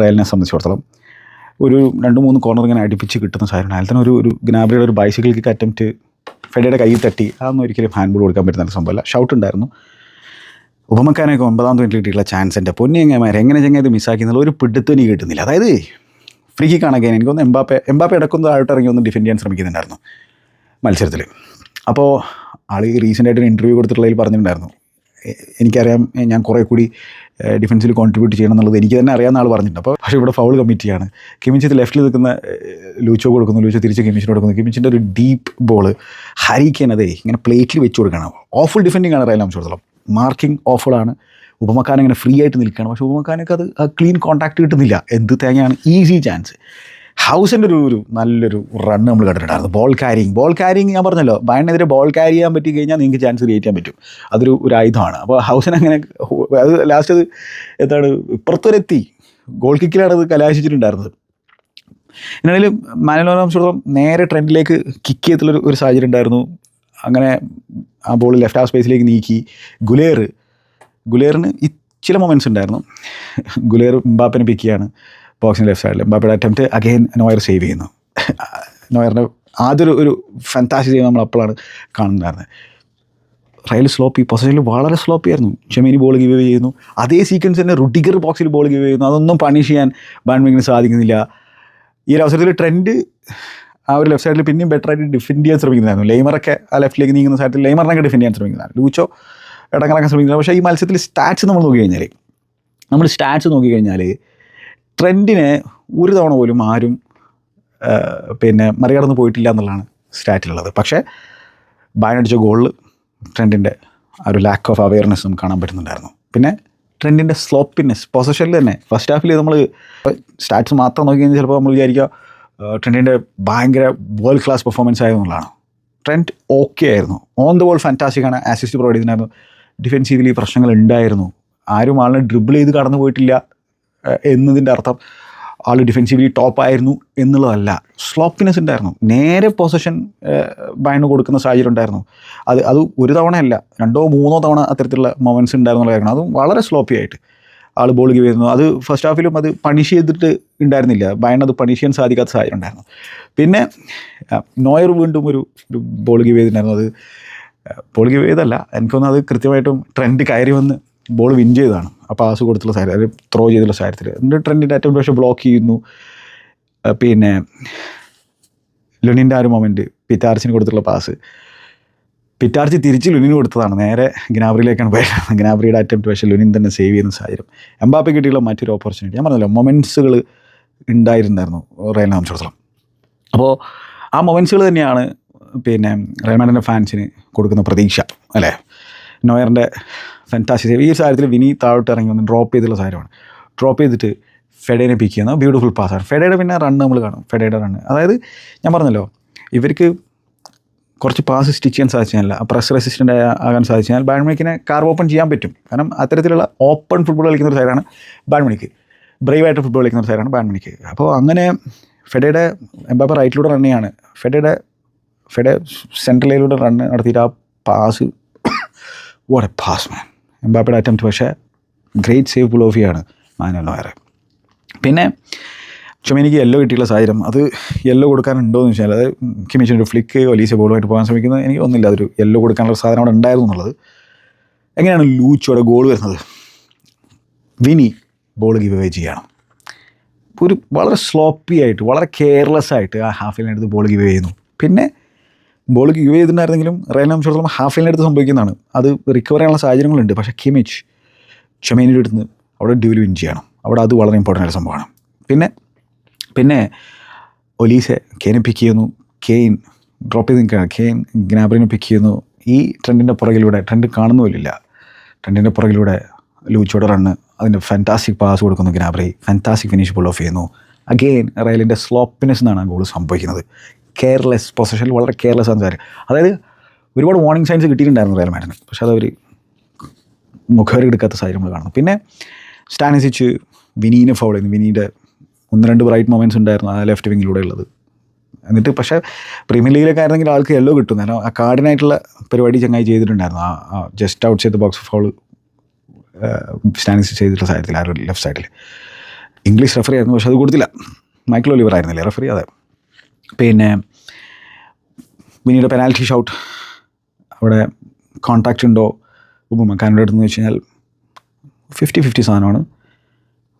റയലിനെ സംബന്ധിച്ചിടത്തോളം. ഒരു 2-3 കോർണർ ഇങ്ങനെ അടുപ്പിച്ച് കിട്ടുന്ന സാധനമാണ്. അതിൽ തന്നെ ഒരു ഗ്നാബ്രിയുടെ ഒരു ബൈസിക്കിൾ കിക്ക് അറ്റംപ്റ്റ് ഫെഡയുടെ കയ്യിൽ തട്ടി, അതൊന്നും ഒരിക്കലും ഹാൻഡ് ബോൾ കൊടുക്കാൻ പറ്റുന്ന സംഭവമല്ല. ഷൗട്ട് ഉണ്ടായിരുന്നു. ഉപമക്കാനൊക്കെ 9ാം മിനിറ്റിൽ കിട്ടിയിട്ടുള്ള ചാൻസ് എൻ്റെ പൊന്നി എങ്ങനെ ഇത് മിസ്സാക്കിയെന്നുള്ള ഒരു പിടുത്തം എനിക്ക് കിട്ടുന്നില്ല. അതായത് ഫ്രീ കിക്കാണെങ്കിൽ എനിക്കൊന്ന് എംബാപ്പെ ഇടക്കൊന്നും ആയിട്ട് ഇറങ്ങി ഒന്ന് ഡിഫെൻഡ് ചെയ്യാൻ ശ്രമിക്കുന്നുണ്ടായിരുന്നു മത്സരത്തിൽ. അപ്പോൾ ആൾ റീസെൻ്റായിട്ട് ഒരു ഇൻ്റർവ്യൂ കൊടുത്തിട്ടുള്ളതിൽ പറഞ്ഞിട്ടുണ്ടായിരുന്നു, എനിക്കറിയാം ഞാൻ കുറേ കൂടി ഡിഫൻസിൽ കോൺട്രിബ്യൂട്ട് ചെയ്യണം എന്നുള്ളത് എനിക്ക് തന്നെ അറിയാവുന്ന ആൾ പറഞ്ഞിട്ടുണ്ട്. അപ്പോൾ പക്ഷേ ഇവിടെ ഫൗൾ കമ്മിറ്റ് ചെയ്യാണ്. കിമിച്ച് ലെഫ്റ്റിൽ നിൽക്കുന്ന ലൂച്ചോ കൊടുക്കുന്നു, ലൂച്ചോ തിരിച്ച് കിമിച്ചിന് കൊടുക്കുന്നു. കിമിച്ചിൻ്റെ ഒരു ഡീപ്പ് ബോൾ ഹാരി കെയ്ൻ അതേ ഇങ്ങനെ പ്ലേറ്റിൽ വെച്ച് കൊടുക്കണം. ഓഫുൾ ഡിഫെൻഡിങ് ആണ് റയൽ സംബന്ധിച്ചിടത്തോളം. മാർക്കിംഗ് ഓഫുള്ളാണ്. ഉപമക്കാൻ ഇങ്ങനെ ഫ്രീ ആയിട്ട് നിൽക്കുകയാണ്. പക്ഷേ ഉപമക്കാനൊക്കെ അത് ക്ലീൻ കോൺടാക്ട് കിട്ടുന്നില്ല. എന്ത് തേങ്ങയാണ്, ഈസി ചാൻസ്. ഹൗസിൻ്റെ ഒരു നല്ലൊരു റണ്ണ് നമ്മൾ കണ്ടിട്ടുണ്ടായിരുന്നു. ബോൾ ക്യാരിങ് ഞാൻ പറഞ്ഞല്ലോ, ബയണിനെതിരെ ബോൾ ക്യാരി ചെയ്യാൻ പറ്റി കഴിഞ്ഞാൽ നിങ്ങൾക്ക് ചാൻസ് ക്രിയേറ്റ് ചെയ്യാൻ പറ്റും. അതൊരു ആയുധമാണ്. അപ്പോൾ ഹൗസിന് അങ്ങനെ അത് ലാസ്റ്റ് അത് എന്താണ് ഇപ്പുറത്തൊരെത്തി ഗോൾ കിക്കിലാണ് അത് കലാശിച്ചിട്ടുണ്ടായിരുന്നത്. എന്നാലും മാനുവൽ സംബന്ധിച്ചിടത്തോളം നേരെ ട്രെൻഡിലേക്ക് കിക്ക് ചെയ്തിട്ടുള്ളൊരു സാഹചര്യം ഉണ്ടായിരുന്നു. അങ്ങനെ ആ ബോൾ ലെഫ്റ്റ് ഹാഫ് സ്പേസിലേക്ക് നീക്കി ഗുലേറിന് ചില മൊമെൻറ്റ്സ് ഉണ്ടായിരുന്നു. ഗുലേർ എംബാപ്പനെ പിക്ക് ചെയ്യാണ് ബോക്സിൻ്റെ ലെഫ്റ്റ് സൈഡിൽ. എംബാപ്പയുടെ അറ്റംപ്റ്റ് അഗെയിൻ നോയർ സേവ് ചെയ്യുന്നു. നോയറിൻ്റെ ആദ്യൊരു ഫാന്റാസി ചെയ്യുന്ന നമ്മൾ അപ്പോഴാണ് കാണുന്നുണ്ടായിരുന്നത്. റയൽ പൊസഷനിൽ വളരെ സ്ലോപ്പി ആയിരുന്നു. ചെമേനി ബോൾ ഗിവ് ചെയ്യുന്നു. അതേ സീക്വൻസ് തന്നെ റുഡിഗർ ബോക്സിൽ ബോൾ ഗിവ് ചെയ്യുന്നു. അതൊന്നും പണിഷ് ചെയ്യാൻ ബായൺ മ്യൂണിക്കിന് സാധിക്കുന്നില്ല. ഈ ഒരു അവസരത്തിൽ ട്രെൻഡ് ആ ഒരു ലെഫ്റ്റ് സൈഡിൽ പിന്നെയും ബെറ്ററായിട്ട് ഡിഫെൻഡ് ചെയ്യാൻ ശ്രമിക്കുന്നതായിരുന്നു. ലെയ്മറൊക്കെ ആ ലെഫ്റ്റിലേക്ക് നീങ്ങുന്ന സാഹചര്യത്തിൽ ലെയ്മറിനൊക്കെ ഡിഫെൻഡ് ചെയ്യാൻ ശ്രമിക്കുന്നതാണ്. ലൂച്ചോ ഇടങ്ങറക്കാൻ ശ്രമിക്കുന്നത്. പക്ഷേ ഈ മത്സരത്തിൽ സ്റ്റാറ്റ്സ് നമ്മൾ നോക്കി കഴിഞ്ഞാൽ ട്രെൻഡിനെ ഒരു തവണ പോലും ആരും മറികടന്ന് പോയിട്ടില്ല എന്നുള്ളതാണ് സ്റ്റാറ്റിലുള്ളത്. പക്ഷേ ബായൺ അടിച്ച ഗോളിൽ ട്രെൻഡിൻ്റെ ആ ഒരു ലാക്ക് ഓഫ് അവെയർനെസ് നമുക്ക് കാണാൻ പറ്റുന്നുണ്ടായിരുന്നു. പിന്നെ ട്രെൻഡിൻ്റെ സ്ലോപ്പിനെസ് പൊസഷനിൽ തന്നെ ഫസ്റ്റ് ഹാഫിൽ നമ്മൾ സ്റ്റാറ്റ്സ് മാത്രം നോക്കി കഴിഞ്ഞാൽ ചിലപ്പോൾ നമ്മൾ വിചാരിക്കുക ട്രെൻഡിൻ്റെ ഭയങ്കര വേൾഡ് ക്ലാസ് പെർഫോമൻസ് ആയതെന്നുള്ളതാണ്. ട്രെൻഡ് ഓക്കെ ആയിരുന്നു. ഓൺ ദ ബോൾ ഫാന്റാസ്റ്റിക്കാണ്. അസിസ്റ്റ് പ്രൊവൈഡ് ചെയ്തിട്ടുണ്ടായിരുന്നു. ഡിഫെൻസീവ്ലി പ്രശ്നങ്ങൾ ഉണ്ടായിരുന്നു. ആരും ആളിനെ ഡ്രിബിൾ ചെയ്ത് കടന്നു പോയിട്ടില്ല എന്നതിൻ്റെ അർത്ഥം ആൾ ഡിഫെൻസീവ്ലി ടോപ്പായിരുന്നു എന്നുള്ളതല്ല. സ്ലോപ്പിനെസ് ഉണ്ടായിരുന്നു. നേരെ പൊസിഷൻ ബയണിന് കൊടുക്കുന്ന സാഹചര്യം ഉണ്ടായിരുന്നു. അത് ഒരു തവണയല്ല 2-3 തവണ അത്തരത്തിലുള്ള മൊമെൻറ്റ്സ് ഉണ്ടായിരുന്നുള്ള കാര്യമാണ്. അതും വളരെ സ്ലോപ്പി ആയിട്ട് ആൾ ബോൾ ഗിവ് ചെയ്യുന്നു. അത് ഫസ്റ്റ് ഹാഫിലും അത് പണിഷ് ചെയ്തിട്ട് ഉണ്ടായിരുന്നില്ല. ബയൺ അത് പണിഷ് ചെയ്യാൻ സാധിക്കാത്ത സാഹചര്യം ഉണ്ടായിരുന്നു. പിന്നെ നോയർ വീണ്ടും ഒരു ബോൾ ഗിവ് ചെയ്തിട്ടുണ്ടായിരുന്നു. അത് ബോൾ ഗിവ് ചെയ്തല്ല, എനിക്കൊന്നും അത് കൃത്യമായിട്ടും ട്രെൻഡ് കയറി വന്ന് ബോൾ വിൻ ചെയ്തതാണ്. ആ പാസ് കൊടുത്തുള്ള സാഹചര്യം, അത് ത്രോ ചെയ്തുള്ള സാഹചര്യത്തിൽ എന്നിട്ട് ട്രെൻഡിൻ്റെ ഏറ്റവും പക്ഷേ ബ്ലോക്ക് ചെയ്യുന്നു. പിന്നെ ലുനിൻ്റെ ആ ഒരു മൊമെൻറ്റ് പിറ്റാർച്ചിന് കൊടുത്തുള്ള പാസ്, പിറ്റാർച്ചി തിരിച്ച് ലുനിന് കൊടുത്തതാണ്. നേരെ ഗ്നാബ്രിയിലേക്കാണ് പോയത്. ഗ്നാബ്രിയുടെ അറ്റംപ്റ്റ് പക്ഷേ ലുനിൻ തന്നെ സേവ് ചെയ്യുന്ന സാഹചര്യം. എംബാപ്പെ കിട്ടിയുള്ള മറ്റൊരു ഓപ്പർച്യൂണിറ്റി ഞാൻ പറഞ്ഞല്ലോ, മൊമെൻറ്റ്സുകൾ ഉണ്ടായിട്ടുണ്ടായിരുന്നു റയലിനെ സംബന്ധിച്ചിടത്തോളം. അപ്പോൾ ആ മൊമെൻറ്റ്സുകൾ തന്നെയാണ് റയൽ മാഡ്രിഡിൻ്റെ ഫാൻസിന് കൊടുക്കുന്ന പ്രതീക്ഷ അല്ലേ. നോയറിൻ്റെ ഫാന്റാസ്റ്റിക് സേവ്. ഈ സാഹചര്യത്തിൽ വിനി താഴോട്ട് ഇറങ്ങി വന്ന് ഡ്രോപ്പ് ചെയ്തുള്ള സാഹചര്യമാണ്. ഡ്രോപ്പ് ചെയ്തിട്ട് ഫെഡേനെ പിക്ക് ചെയ്യുന്ന ബ്യൂട്ടിഫുൾ പാസ്സാണ്. ഫെഡയുടെ പിന്നെ റണ്ണ് നമ്മൾ കാണും. ഫെഡയുടെ റണ്ണ് അതായത് ഞാൻ പറഞ്ഞല്ലോ, ഇവർക്ക് കുറച്ച് പാസ് സ്റ്റിച്ച് ചെയ്യാൻ സാധിച്ചാൽ, പ്രസ് റെസിസ്റ്റൻ്റ് ആകാൻ സാധിച്ചാൽ ബായൺ മ്യൂണിക്കിനെ കാർവ് ഓപ്പൺ ചെയ്യാൻ പറ്റും. കാരണം അത്തരത്തിലുള്ള ഓപ്പൺ ഫുട്ബോൾ കളിക്കുന്ന ഒരു സൈഡാണ് ബായൺ മ്യൂണിക്ക്. ബ്രേവായിട്ട് ഫുട്ബോൾ കളിക്കുന്ന ഒരു സൈഡാണ് ബായൺ മ്യൂണിക്ക്. അപ്പോൾ അങ്ങനെ ഫെഡയുടെ എംബാപ്പെ റൈറ്റിലൂടെ റൺ ചെയ്യാണ്. ഫെഡ സെൻട്രലിലൂടെ റണ്ണ് നടത്തിയിട്ട് ആ pass, what a pass man. എംബാപ്പയുടെ അറ്റംപ്റ്റ് പക്ഷേ ഗ്രേറ്റ് സേവ് പുൾ ഓഫ് ചെയ്യാണ് മാനുവൽ നോയർ. പിന്നെ ചുമനിക്ക് യെല്ലോ കിട്ടിയുള്ള സാഹചര്യം, അത് യെല്ലോ കൊടുക്കാനുണ്ടോ എന്ന് വെച്ചാൽ, അത് കിമിച്ചിൻ്റെ ഒരു ഫ്ലിക്ക് ഒലീസ ബോളുമായിട്ട് പോകാൻ ശ്രമിക്കുന്നത് എനിക്ക് ഒന്നുമില്ല. അതൊരു യെല്ലോ കൊടുക്കാനുള്ള സാധനം അവിടെ ഉണ്ടായിരുന്നു എന്നുള്ളത്. എങ്ങനെയാണ് ലൂച്ചോടെ ഗോൾ വരുന്നത്? വിനി ബോൾ ഗിവ് അവേ ചെയ്യണം. ഒരു വളരെ സ്ലോപ്പി ആയിട്ട് വളരെ കെയർലെസ് ആയിട്ട് ആ ഹാഫ് ലൈനടുത്ത് ബോൾ ഗിവ് ചെയ്യുന്നു. പിന്നെ ബോൾ ഗിവ് ചെയ്തിട്ടുണ്ടായിരുന്നെങ്കിലും റയലിനെ സംബന്ധിച്ചിടത്തോളം ഹാഫ് ലൈനടുത്ത് സംഭവിക്കുന്നതാണ്. അത് റിക്കവർ ചെയ്യാനുള്ള സാഹചര്യങ്ങളുണ്ട്. പക്ഷേ കിമിച്ച് ചുമേനിയുടെ അടുത്ത് അവിടെ ഡ്യൂൽ വിൻ ചെയ്യണം. അവിടെ അത് വളരെ ഇമ്പോർട്ടൻ്റ് ആയ സംഭവമാണ്. പിന്നെ ഒലീസെ കെയിനെ പിക്ക് ചെയ്യുന്നു. കെയിൻ ഡ്രോപ്പ് ചെയ്ത് നിൽക്കുകയാണ്. കെയിൻ ഗ്നാബ്രിനെ പിക്ക് ചെയ്യുന്നു. ഈ ട്രെൻഡിൻ്റെ പുറകിലൂടെ, ട്രെൻഡ് കാണുന്നുമില്ല, ട്രെൻഡിൻ്റെ പുറകിലൂടെ ലൂച്ചോടെ റണ്ണ്, അതിൻ്റെ ഫാന്റാസ്റ്റിക് പാസ് കൊടുക്കുന്നു Gnabry. Fantastic finish pull off ചെയ്യുന്നു. അഗെയിൻ റയലിൻ്റെ സ്ലോപ്പിനെസ് എന്നാണ് ആ ഗോൾ സംഭവിക്കുന്നത്. കെയർലെസ് പൊസിഷനിൽ വളരെ കെയർലെസ് ആണ്. അതായത് ഒരുപാട് വാർണിംഗ് സൈൻസ് കിട്ടിയിട്ടുണ്ടായിരുന്നു റയൽ മാഡ്രിഡിന്, പക്ഷേ അതവർ മുഖവരി എടുക്കാത്ത സാഹചര്യം നമ്മൾ കാണുന്നു. പിന്നെ സ്റ്റാനിസിച്ച് വിനീനെ ഫൗൾ ചെയ്യുന്നു. വിനീൻ്റെ 1-2 ബ്രൈറ്റ് മൊമെൻറ്റ്സ് ഉണ്ടായിരുന്നു ആ ലെഫ്റ്റ് വിങ്ങിലൂടെ ഉള്ളത്. എന്നിട്ട് പക്ഷേ പ്രീമിയർ ലീഗിലൊക്കെ ആയിരുന്നെങ്കിൽ ആൾക്ക് യെല്ലോ കിട്ടും, കാരണം ആ കാർഡിനായിട്ടുള്ള പരിപാടി ചങ്ങായി ചെയ്തിട്ടുണ്ടായിരുന്നു. ആ just out side the box foul Stanis ചെയ്തിട്ടുള്ള സാഹചര്യത്തിൽ ആ ഒരു ലെഫ്റ്റ് സൈഡിൽ ഇംഗ്ലീഷ് റെഫറി ആയിരുന്നു, പക്ഷെ അത് കൊടുത്തില്ല. മൈക്കിൾ ഒലിവർ ആയിരുന്നില്ലേ റെഫറി? അതെ. പിന്നെ വിനീയുടെ പെനാൽറ്റി ഷൗട്ട്, അവിടെ കോൺടാക്റ്റ് ഉണ്ടോ ഉപമക്കാരുടെ അടുത്തെന്ന് വെച്ച് കഴിഞ്ഞാൽ 50-50 സാധനമാണ്.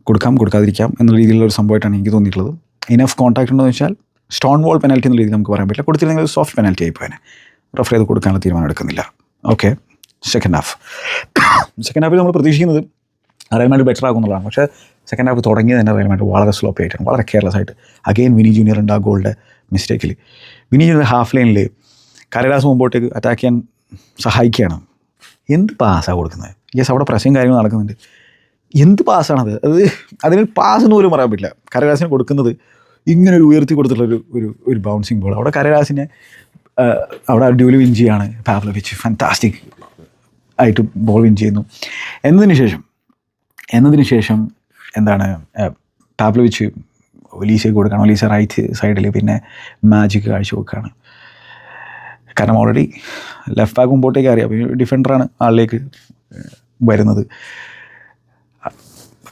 കൊടുക്കാതിരിക്കാം എന്നുള്ള രീതിയിലുള്ള ഒരു സംഭവമായിട്ടാണ് എനിക്ക് തോന്നിയിട്ടുള്ളത്. ഇനഫ് കോൺടാക്റ്റ് ഉണ്ടോ എന്ന് വെച്ചാൽ സ്റ്റോൺ വോൾ പെനാൽറ്റി എന്നുള്ള രീതിയിൽ നമുക്ക് പറയാൻ പറ്റില്ല. കൊടുത്തില്ലെങ്കിൽ സോഫ്റ്റ് പെനാൽറ്റി ആയിപ്പോയനെ. റഫറി അത് കൊടുക്കാനുള്ള തീരുമാനം എടുക്കുന്നില്ല. ഓക്കെ, സെക്കൻഡ് ഹാഫിൽ നമ്മൾ പ്രതീക്ഷിക്കുന്നത് റയൽ മാഡ്രിഡ് ബെറ്റർ ആകുന്നുള്ളതാണ്. പക്ഷേ സെക്കൻഡ് ഹാഫ് തുടങ്ങിയത് തന്നെ റയൽ മാഡ്രിഡ് വളരെ സ്ലോപ്പി ആയിട്ടാണ്, വളരെ കെയർലെസ് ആയിട്ട്. അഗെയിൻ വിനി ജൂനിയർ ഉണ്ട് ആ ഗോളിൻ്റെ മിസ്റ്റേക്കിൽ. വിനി ജൂനിയർ ഹാഫ് ലൈനിൽ കരരാസ് മുമ്പോട്ടേക്ക് അറ്റാക്ക് ചെയ്യാൻ സഹായിക്കുകയാണ്. എന്ത് പാസ്സാണ് കൊടുക്കുന്നത്? യെസ്, അവിടെ പ്രശ്നം കാര്യങ്ങൾ നടക്കുന്നുണ്ട്. എന്ത് പാസ്സാണത്? അതിന് പാസ് എന്ന് പോലും പറയാൻ പറ്റില്ല. കരരാസിന് കൊടുക്കുന്നത് ഇങ്ങനെ ഒരു ഉയർത്തി കൊടുത്തിട്ടുള്ള ഒരു ബൗൺസിങ് ബോൾ. അവിടെ കരരാസിനെ അവിടെ ഡ്യൂലി വിൻ ചെയ്യാണ് പാവ്ലോവിച്ച്. ഫാന്റാസ്റ്റിക് ആയിട്ട് ബോൾ വിൻ ചെയ്യുന്നു. എന്നതിന് ശേഷം എന്താണ്, പാവ്ലോവിച്ച് ഒലീസയ്ക്ക് കൊടുക്കുകയാണ്. ഒലീസ റൈറ്റ് സൈഡിൽ പിന്നെ മാജിക് കാഴ്ച വെക്കുകയാണ്. കാരണം ഓൾറെഡി ലെഫ്റ്റ് ബാക്ക് മുമ്പോട്ടേക്ക് അറിയാം, ഡിഫൻഡറാണ് ആളിലേക്ക് വരുന്നത്.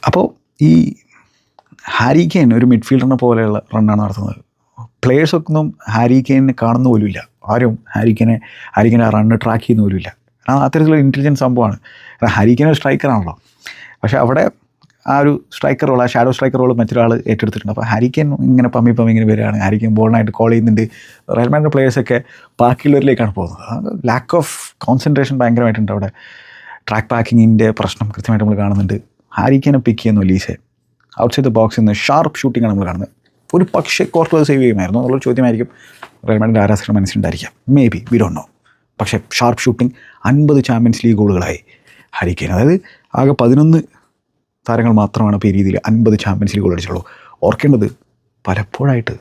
അപ്പോൾ ഈ ഹാരി കെയ്ൻ ഒരു മിഡ്ഫീൽഡറിനെ പോലെയുള്ള റണ്ണാണ് നടത്തുന്നത്. പ്ലേയേഴ്സൊന്നും ഹാരി കെയ്നെ കാണുന്ന പോലുമില്ല. ആരും ഹാരി കെയ്നെ ആ റണ്ണ് ട്രാക്ക് ചെയ്യുന്ന പോലുമില്ല. കാരണം അത്തരത്തിലുള്ള ഇൻ്റലിജൻസ് സംഭവമാണ്. കാരണം ഹാരി കെയ്ൻ ഒരു സ്ട്രൈക്കറാണല്ലോ, പക്ഷേ അവിടെ ആ ഒരു സ്ട്രൈക്കർ റോൾ, ആ ഷാഡോ സ്ട്രൈക്കർ റോൾ മറ്റൊരാൾ ഏറ്റെടുത്തിട്ടുണ്ട്. അപ്പോൾ ഹാരി കെയ്ൻ ഇങ്ങനെ പമ്മി ഇങ്ങനെ വരികയാണ്. ഹാരി കെയ്ൻ ബോളിനായിട്ട് കോൾ ചെയ്യുന്നുണ്ട്. റയൽ മാഡ്രിഡ് പ്ലേയേഴ്സൊക്കെ ബാക്കിയുള്ളവരിലേക്കാണ് പോകുന്നത്. ലാക്ക് ഓഫ് കോൺസെൻട്രേഷൻ ഭയങ്കരമായിട്ടുണ്ട് അവിടെ. ട്രാക്ക് പാക്കിങ്ങിൻ്റെ പ്രശ്നം കൃത്യമായിട്ട് നമ്മൾ കാണുന്നുണ്ട്. ഹാരി കെയ്നെ പിക്ക് ചെയ്യുന്നു ലീസെ. ഔട്ട് സൈഡ് ദ ബോക്സിൽ നിന്ന് ഷാർപ്പ് ഷൂട്ടിങ്ങാണ് നമ്മൾ കാണുന്നത്. ഒരു പക്ഷേ കോർട്ട് സേവ് ചെയ്യുമായിരുന്നു എന്നുള്ളൊരു ചോദ്യമായിരിക്കും റയൽ മാഡ്രിഡ് ആരാധകരുടെ മനസ്സിലുണ്ടായിരിക്കാം. Maybe, we don't know. പക്ഷേ ഷാർപ്പ് ഷൂട്ടിങ് 50 ചാമ്പ്യൻസ് ലീഗ് ഗോളുകളായി ഹാരി കെയ്ൻ. അതായത് ആകെ 11 താരങ്ങൾ മാത്രമാണ് ഇപ്പോൾ ഈ രീതിയിൽ 50 ചാമ്പ്യൻസ് ലീഗ് ഗോൾ അടിച്ചുള്ളൂ. ഓർക്കേണ്ടത് പലപ്പോഴായിട്ട്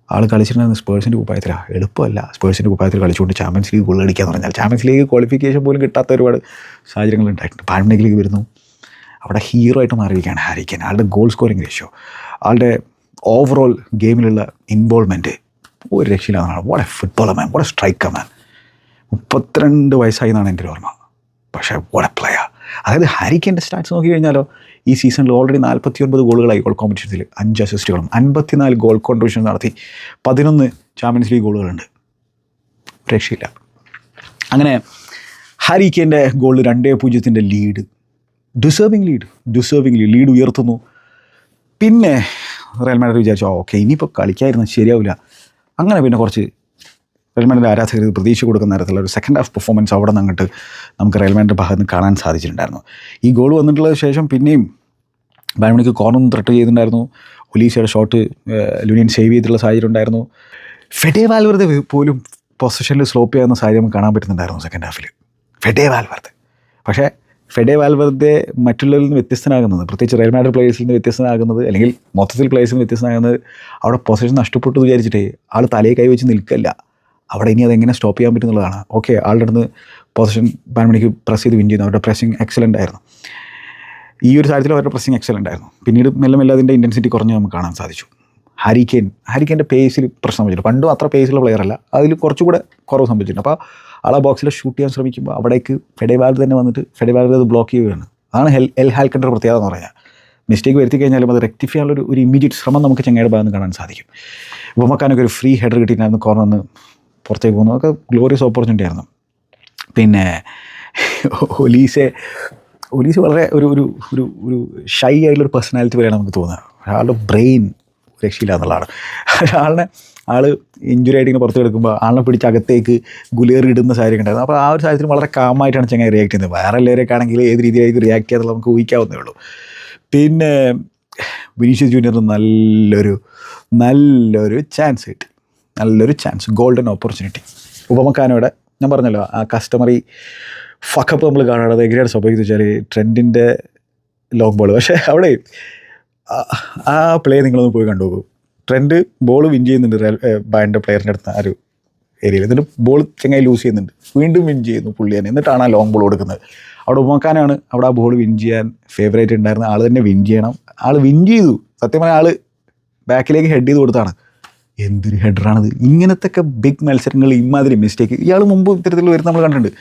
ആൾ കളിച്ചിട്ടുണ്ടെന്ന് സ്പേഴ്സിൻ്റെ കുപ്പായത്തിലാണ്. എളുപ്പമല്ല സ്പേഴ്സിൻ്റെ കുപ്പായത്തിൽ കളിച്ചുകൊണ്ട് ചാമ്പ്യൻസ് ലീഗ് ഗോൾ അടിക്കുക എന്ന് പറഞ്ഞാൽ. ചാമ്പ്യൻസ് ലീഗ് ക്വാളിഫിക്കേഷൻ പോലും കിട്ടാത്ത ഒരുപാട് സാഹചര്യങ്ങൾ ഉണ്ടായിട്ടുണ്ട്. പാൻഡമിക് ലീഗ് വരുന്നു, അവിടെ ഹീറോ ആയിട്ട് മാറിയിരിക്കുകയാണ് ഹാരി കെയ്ൻ. ആളുടെ ഗോൾ സ്കോറിംഗ് റേഷ്യോ, ആളുടെ ഓവറോൾ ഗെയിമിലുള്ള ഇൻവോൾവ്മെൻറ്റ് ഒരു രക്ഷയില്ലാതാണ്. What a footballer man, what a striker man. 32 വയസ്സായി എന്നാണ് എൻ്റെ ഒരു ഓർമ്മ. പക്ഷേ വാട്ട് എ പ്ലെയർ. അതായത് ഹാരി കെയ്ൻ്റെ സ്റ്റാറ്റ്സ് നോക്കി കഴിഞ്ഞാലോ ഈ സീസണിൽ ഓൾറെഡി 49 ഗോളുകളായി ഗോൾ കോമ്പറ്റീഷൻസിൽ, 5 അസിസ്റ്റുകളും 54 ഗോൾ കോൺട്രിബ്യൂഷൻ നടത്തി 11 ചാമ്പ്യൻസ് ലീഗ് ഗോളുകളുണ്ട്. രക്ഷയില്ല. അങ്ങനെ ഹാരി കെയ്ൻ്റെ ഗോളിൽ 2-0 ലീഡ്, ഡിസേർവിംഗ് ലീഡ് ഉയർത്തുന്നു. പിന്നെ റയൽ മാഡ്രിഡ് വിചാരിച്ചു ഓക്കെ ഇനിയിപ്പോൾ കളിക്കായിരുന്നു ശരിയാവില്ല. അങ്ങനെ പിന്നെ കുറച്ച് റയൽ മാഡ്രിഡ് ആരാധകർ പ്രതീക്ഷ കൊടുക്കുന്ന തരത്തിലുള്ള ഒരു സെക്കൻഡ് ഹാഫ് പെർഫോമൻസ് അവിടെ നിന്ന് അങ്ങോട്ട് നമുക്ക് റയൽ മാഡ്രിഡ് ഭാഗത്ത് നിന്ന് കാണാൻ സാധിച്ചിട്ടുണ്ടായിരുന്നു. ഈ ഗോൾ വന്നിട്ടുള്ള ശേഷം പിന്നെയും ബയൺ മ്യൂണിക്ക് കോർണർ ത്രെട്ട് ചെയ്തിട്ടുണ്ടായിരുന്നു. ഒലീസയുടെ ഷോട്ട് ലുനിയൻ സേവ് ചെയ്തിട്ടുള്ള സാഹചര്യം ഉണ്ടായിരുന്നു. ഫെഡെ വാൽവെർദെ പോലും പൊസിഷനിൽ സ്ലോപ്പ് ചെയ്യുന്ന സാഹചര്യം കാണാൻ പറ്റുന്നുണ്ടായിരുന്നു സെക്കൻഡ് ഹാഫിൽ. Fede Valverde. പക്ഷേ ഫെഡെ വാൽവെർദെ മറ്റുള്ളവരിൽ നിന്ന് വ്യത്യസ്തനാകുന്നത്, പ്രത്യേകിച്ച് റയൽ മാഡ്രിഡ് പ്ലേയേഴ്സിൽ നിന്ന് വ്യത്യസ്തനാകുന്നത്, അല്ലെങ്കിൽ മൊത്തത്തിൽ പ്ലേയേഴ്സിൽ നിന്ന് വ്യത്യസ്തനാകുന്നത്, അവിടെ പൊസിഷൻ നഷ്ടപ്പെട്ടു എന്ന് വിചാരിച്ചിട്ടേ ആൾ തലയെ കൈവച്ച് നിൽക്കില്ല. അവിടെ ഇനി അതെങ്ങനെ സ്റ്റോപ്പ് ചെയ്യാൻ പറ്റുന്നുള്ളതാണ്. ഓക്കെ, ആളുടെ അടുത്ത് പൊസിഷൻ ബയൺ മ്യൂണിക്ക് പ്രസ് ചെയ്ത് വിൻ ചെയ്യുന്നു. അവരുടെ പ്രസ്സിങ് എക്സലൻ്റ് ആയിരുന്നു. ഈ ഒരു സാഹചര്യത്തിൽ അവരുടെ പ്രസ്സിങ് എക്സലൻ്റ് ആയിരുന്നു. പിന്നീട് മെല്ലെ അതിൻ്റെ ഇൻറ്റൻസിറ്റി കുറഞ്ഞ് നമുക്ക് കാണാൻ സാധിച്ചു. ഹാരി കെയ്ൻ്റെ പേസിൽ പ്രശ്നം സംഭവിച്ചിട്ടുണ്ട്. പണ്ടും അത്ര പേസുള്ള പ്ലെയർ അല്ല, അതിൽ കുറച്ചുകൂടെ കുറവ് സംഭവിച്ചിട്ടുണ്ട്. അപ്പോൾ ആളെ ബോക്സിൽ ഷൂട്ട് ചെയ്യാൻ ശ്രമിക്കുമ്പോൾ അവിടേക്ക് ഫെഡെ വാൽവെർദെ തന്നെ വന്നിട്ട് ഫെഡെ വാൽവെർദെ അത് ബ്ലോക്ക് ചെയ്യുകയാണ്. അതാണ് എൽ ഹാൽക്കൻ്റെ ഒരു പ്രത്യേകത എന്ന് പറഞ്ഞാൽ. മിസ്റ്റേക്ക് വരുത്തി കഴിഞ്ഞാലും അത് റെക്ടിഫൈ ചെയ്യാനുള്ള ഒരു ഇമ്മീഡിയറ്റ് ശ്രമം നമുക്ക് ചെങ്ങയുടെ ഭാഗത്ത് നിന്ന് കാണാൻ സാധിക്കും. ഉപമക്കാനൊക്കെ ഒരു ഫ്രീ ഹെഡർ കിട്ടിയിട്ടുണ്ടായിരുന്നു, കോർണറിൽ നിന്ന് പുറത്തേക്ക് പോകുന്നു. അതൊക്കെ ഗ്ലോറിയസ് ഓപ്പർച്യൂണിറ്റി ആയിരുന്നു. പിന്നെ ഒലീസ് വളരെ ഒരു ഷൈ ആയിട്ടുള്ളൊരു പേഴ്സണാലിറ്റി വരെയാണ് നമുക്ക് തോന്നുക. ആളുടെ ബ്രെയിൻ രക്ഷയില്ല എന്നുള്ളതാണ്. ആൾ ഇഞ്ചുറി ആയിട്ട് ഇങ്ങനെ പുറത്ത് കിടക്കുമ്പോൾ ആളിനെ പിടിച്ച് അകത്തേക്ക് ഗുലേറി ഇടുന്ന സാഹചര്യം ഉണ്ടായിരുന്നു. അപ്പോൾ ആ ഒരു സാഹചര്യത്തിൽ വളരെ കാമായിട്ടാണ് ചങ്ങായി റിയാക്ട് ചെയ്യുന്നത്. വേറെ എല്ലാവരെയൊക്കെ ആണെങ്കിൽ ഏത് രീതിയിലായിരിക്കും റിയാക്ട് ചെയ്യാതെ നമുക്ക് ഊഹിക്കാവുന്നേ ഉള്ളൂ. പിന്നെ വിനീഷ്യസ് ജൂനിയറിന് നല്ലൊരു ചാൻസ് കിട്ടി, നല്ലൊരു ചാൻസ്, ഗോൾഡൻ ഓപ്പർച്യൂണിറ്റി. ഉപമക്കാനോടെ ഞാൻ പറഞ്ഞല്ലോ ആ കസ്റ്റമറി ഫക്കപ്പ് നമ്മൾ കാണാതെ എങ്ങനെയാണ് സംഭവിക്കുന്നത് വെച്ചാൽ ട്രെൻഡിൻ്റെ ലോങ് ബോൾ. പക്ഷേ അവിടെ ആ പ്ലേ നിങ്ങളൊന്ന് പോയി കണ്ടു നോക്കൂ. ട്രെൻഡ് ബോൾ വിൻ ചെയ്യുന്നുണ്ട് ബയറിൻ്റെ പ്ലെയറിൻ്റെ അടുത്ത് ആ ഒരു ഏരിയയിൽ, എന്നിട്ട് ബോൾ ചെങ്ങായി ലൂസ് ചെയ്യുന്നുണ്ട്, വീണ്ടും വിൻ ചെയ്യുന്നു പുള്ളി തന്നെ, എന്നിട്ടാണ് ആ ലോങ് ബോൾ കൊടുക്കുന്നത്. അവിടെ ഉമ്മക്കാനാണ് അവിടെ ആ ബോൾ വിൻ ചെയ്യാൻ ഫേവറേറ്റ് ഉണ്ടായിരുന്ന ആൾ തന്നെ വിൻ ചെയ്യണം. ആൾ വിൻ ചെയ്തു, സത്യം പറഞ്ഞാൽ ആൾ ബാക്കിലേക്ക് ഹെഡ് ചെയ്ത് കൊടുത്താണ്. എന്തൊരു ഹെഡറാണിത്. ഇങ്ങനത്തെയൊക്കെ ബിഗ് മത്സരങ്ങൾ ഇമാതിരി മിസ്റ്റേക്ക് ഇയാൾ മുമ്പ് ഇത്തരത്തിൽ വരുന്ന നമ്മൾ കണ്ടിട്ടുണ്ട്.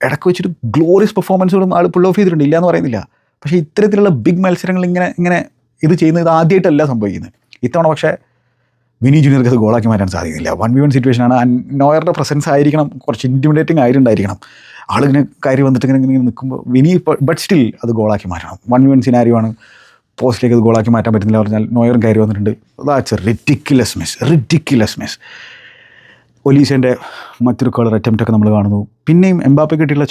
ഇടയ്ക്ക് വെച്ചിട്ട് ഗ്ലോറിയസ് പെർഫോമൻസുകളും ആൾ പുൾ ഓഫ് ചെയ്തിട്ടുണ്ട്, ഇല്ല എന്ന് പറയുന്നില്ല. പക്ഷേ ഇത്തരത്തിലുള്ള ബിഗ് മത്സരങ്ങൾ ഇങ്ങനെ ഇത് ചെയ്യുന്നത് ഇത് ആദ്യമായിട്ടല്ല സംഭവിക്കുന്നത്. ഇത്തവണ പക്ഷേ വിനി ജൂനിയർക്ക് അത് ഗോളാക്കി മാറ്റാൻ സാധിക്കുന്നില്ല. 1v1 സിറ്റുവേഷനാണ്. നോയറുടെ പ്രസൻസ് ആയിരിക്കണം, കുറച്ച് ഇൻറ്റിമിഡേറ്റിംഗ് ആയിട്ടുണ്ടായിരിക്കണം. ആളിങ്ങനെ കയറി വന്നിട്ട് ഇങ്ങനെ നിൽക്കുമ്പോൾ വിനി ബട്ട് സ്റ്റിൽ അത് ഗോളാക്കി മാറ്റണം. 1v1 സിനാരിയോ ആണ്, പോസ്റ്റിലേക്ക് അത് ഗോളാക്കി മാറ്റാൻ പറ്റുന്നില്ല പറഞ്ഞാൽ നോയറും കയറി വന്നിട്ടുണ്ട്. That's a ridiculous miss. ഒലീസേൻ്റെ മറ്റൊരു കളർ അറ്റംപ്റ്റൊക്കെ നമ്മൾ കാണുന്നു. പിന്നെയും എംബാപ്പയ്ക്ക് കിട്ടിയുള്ള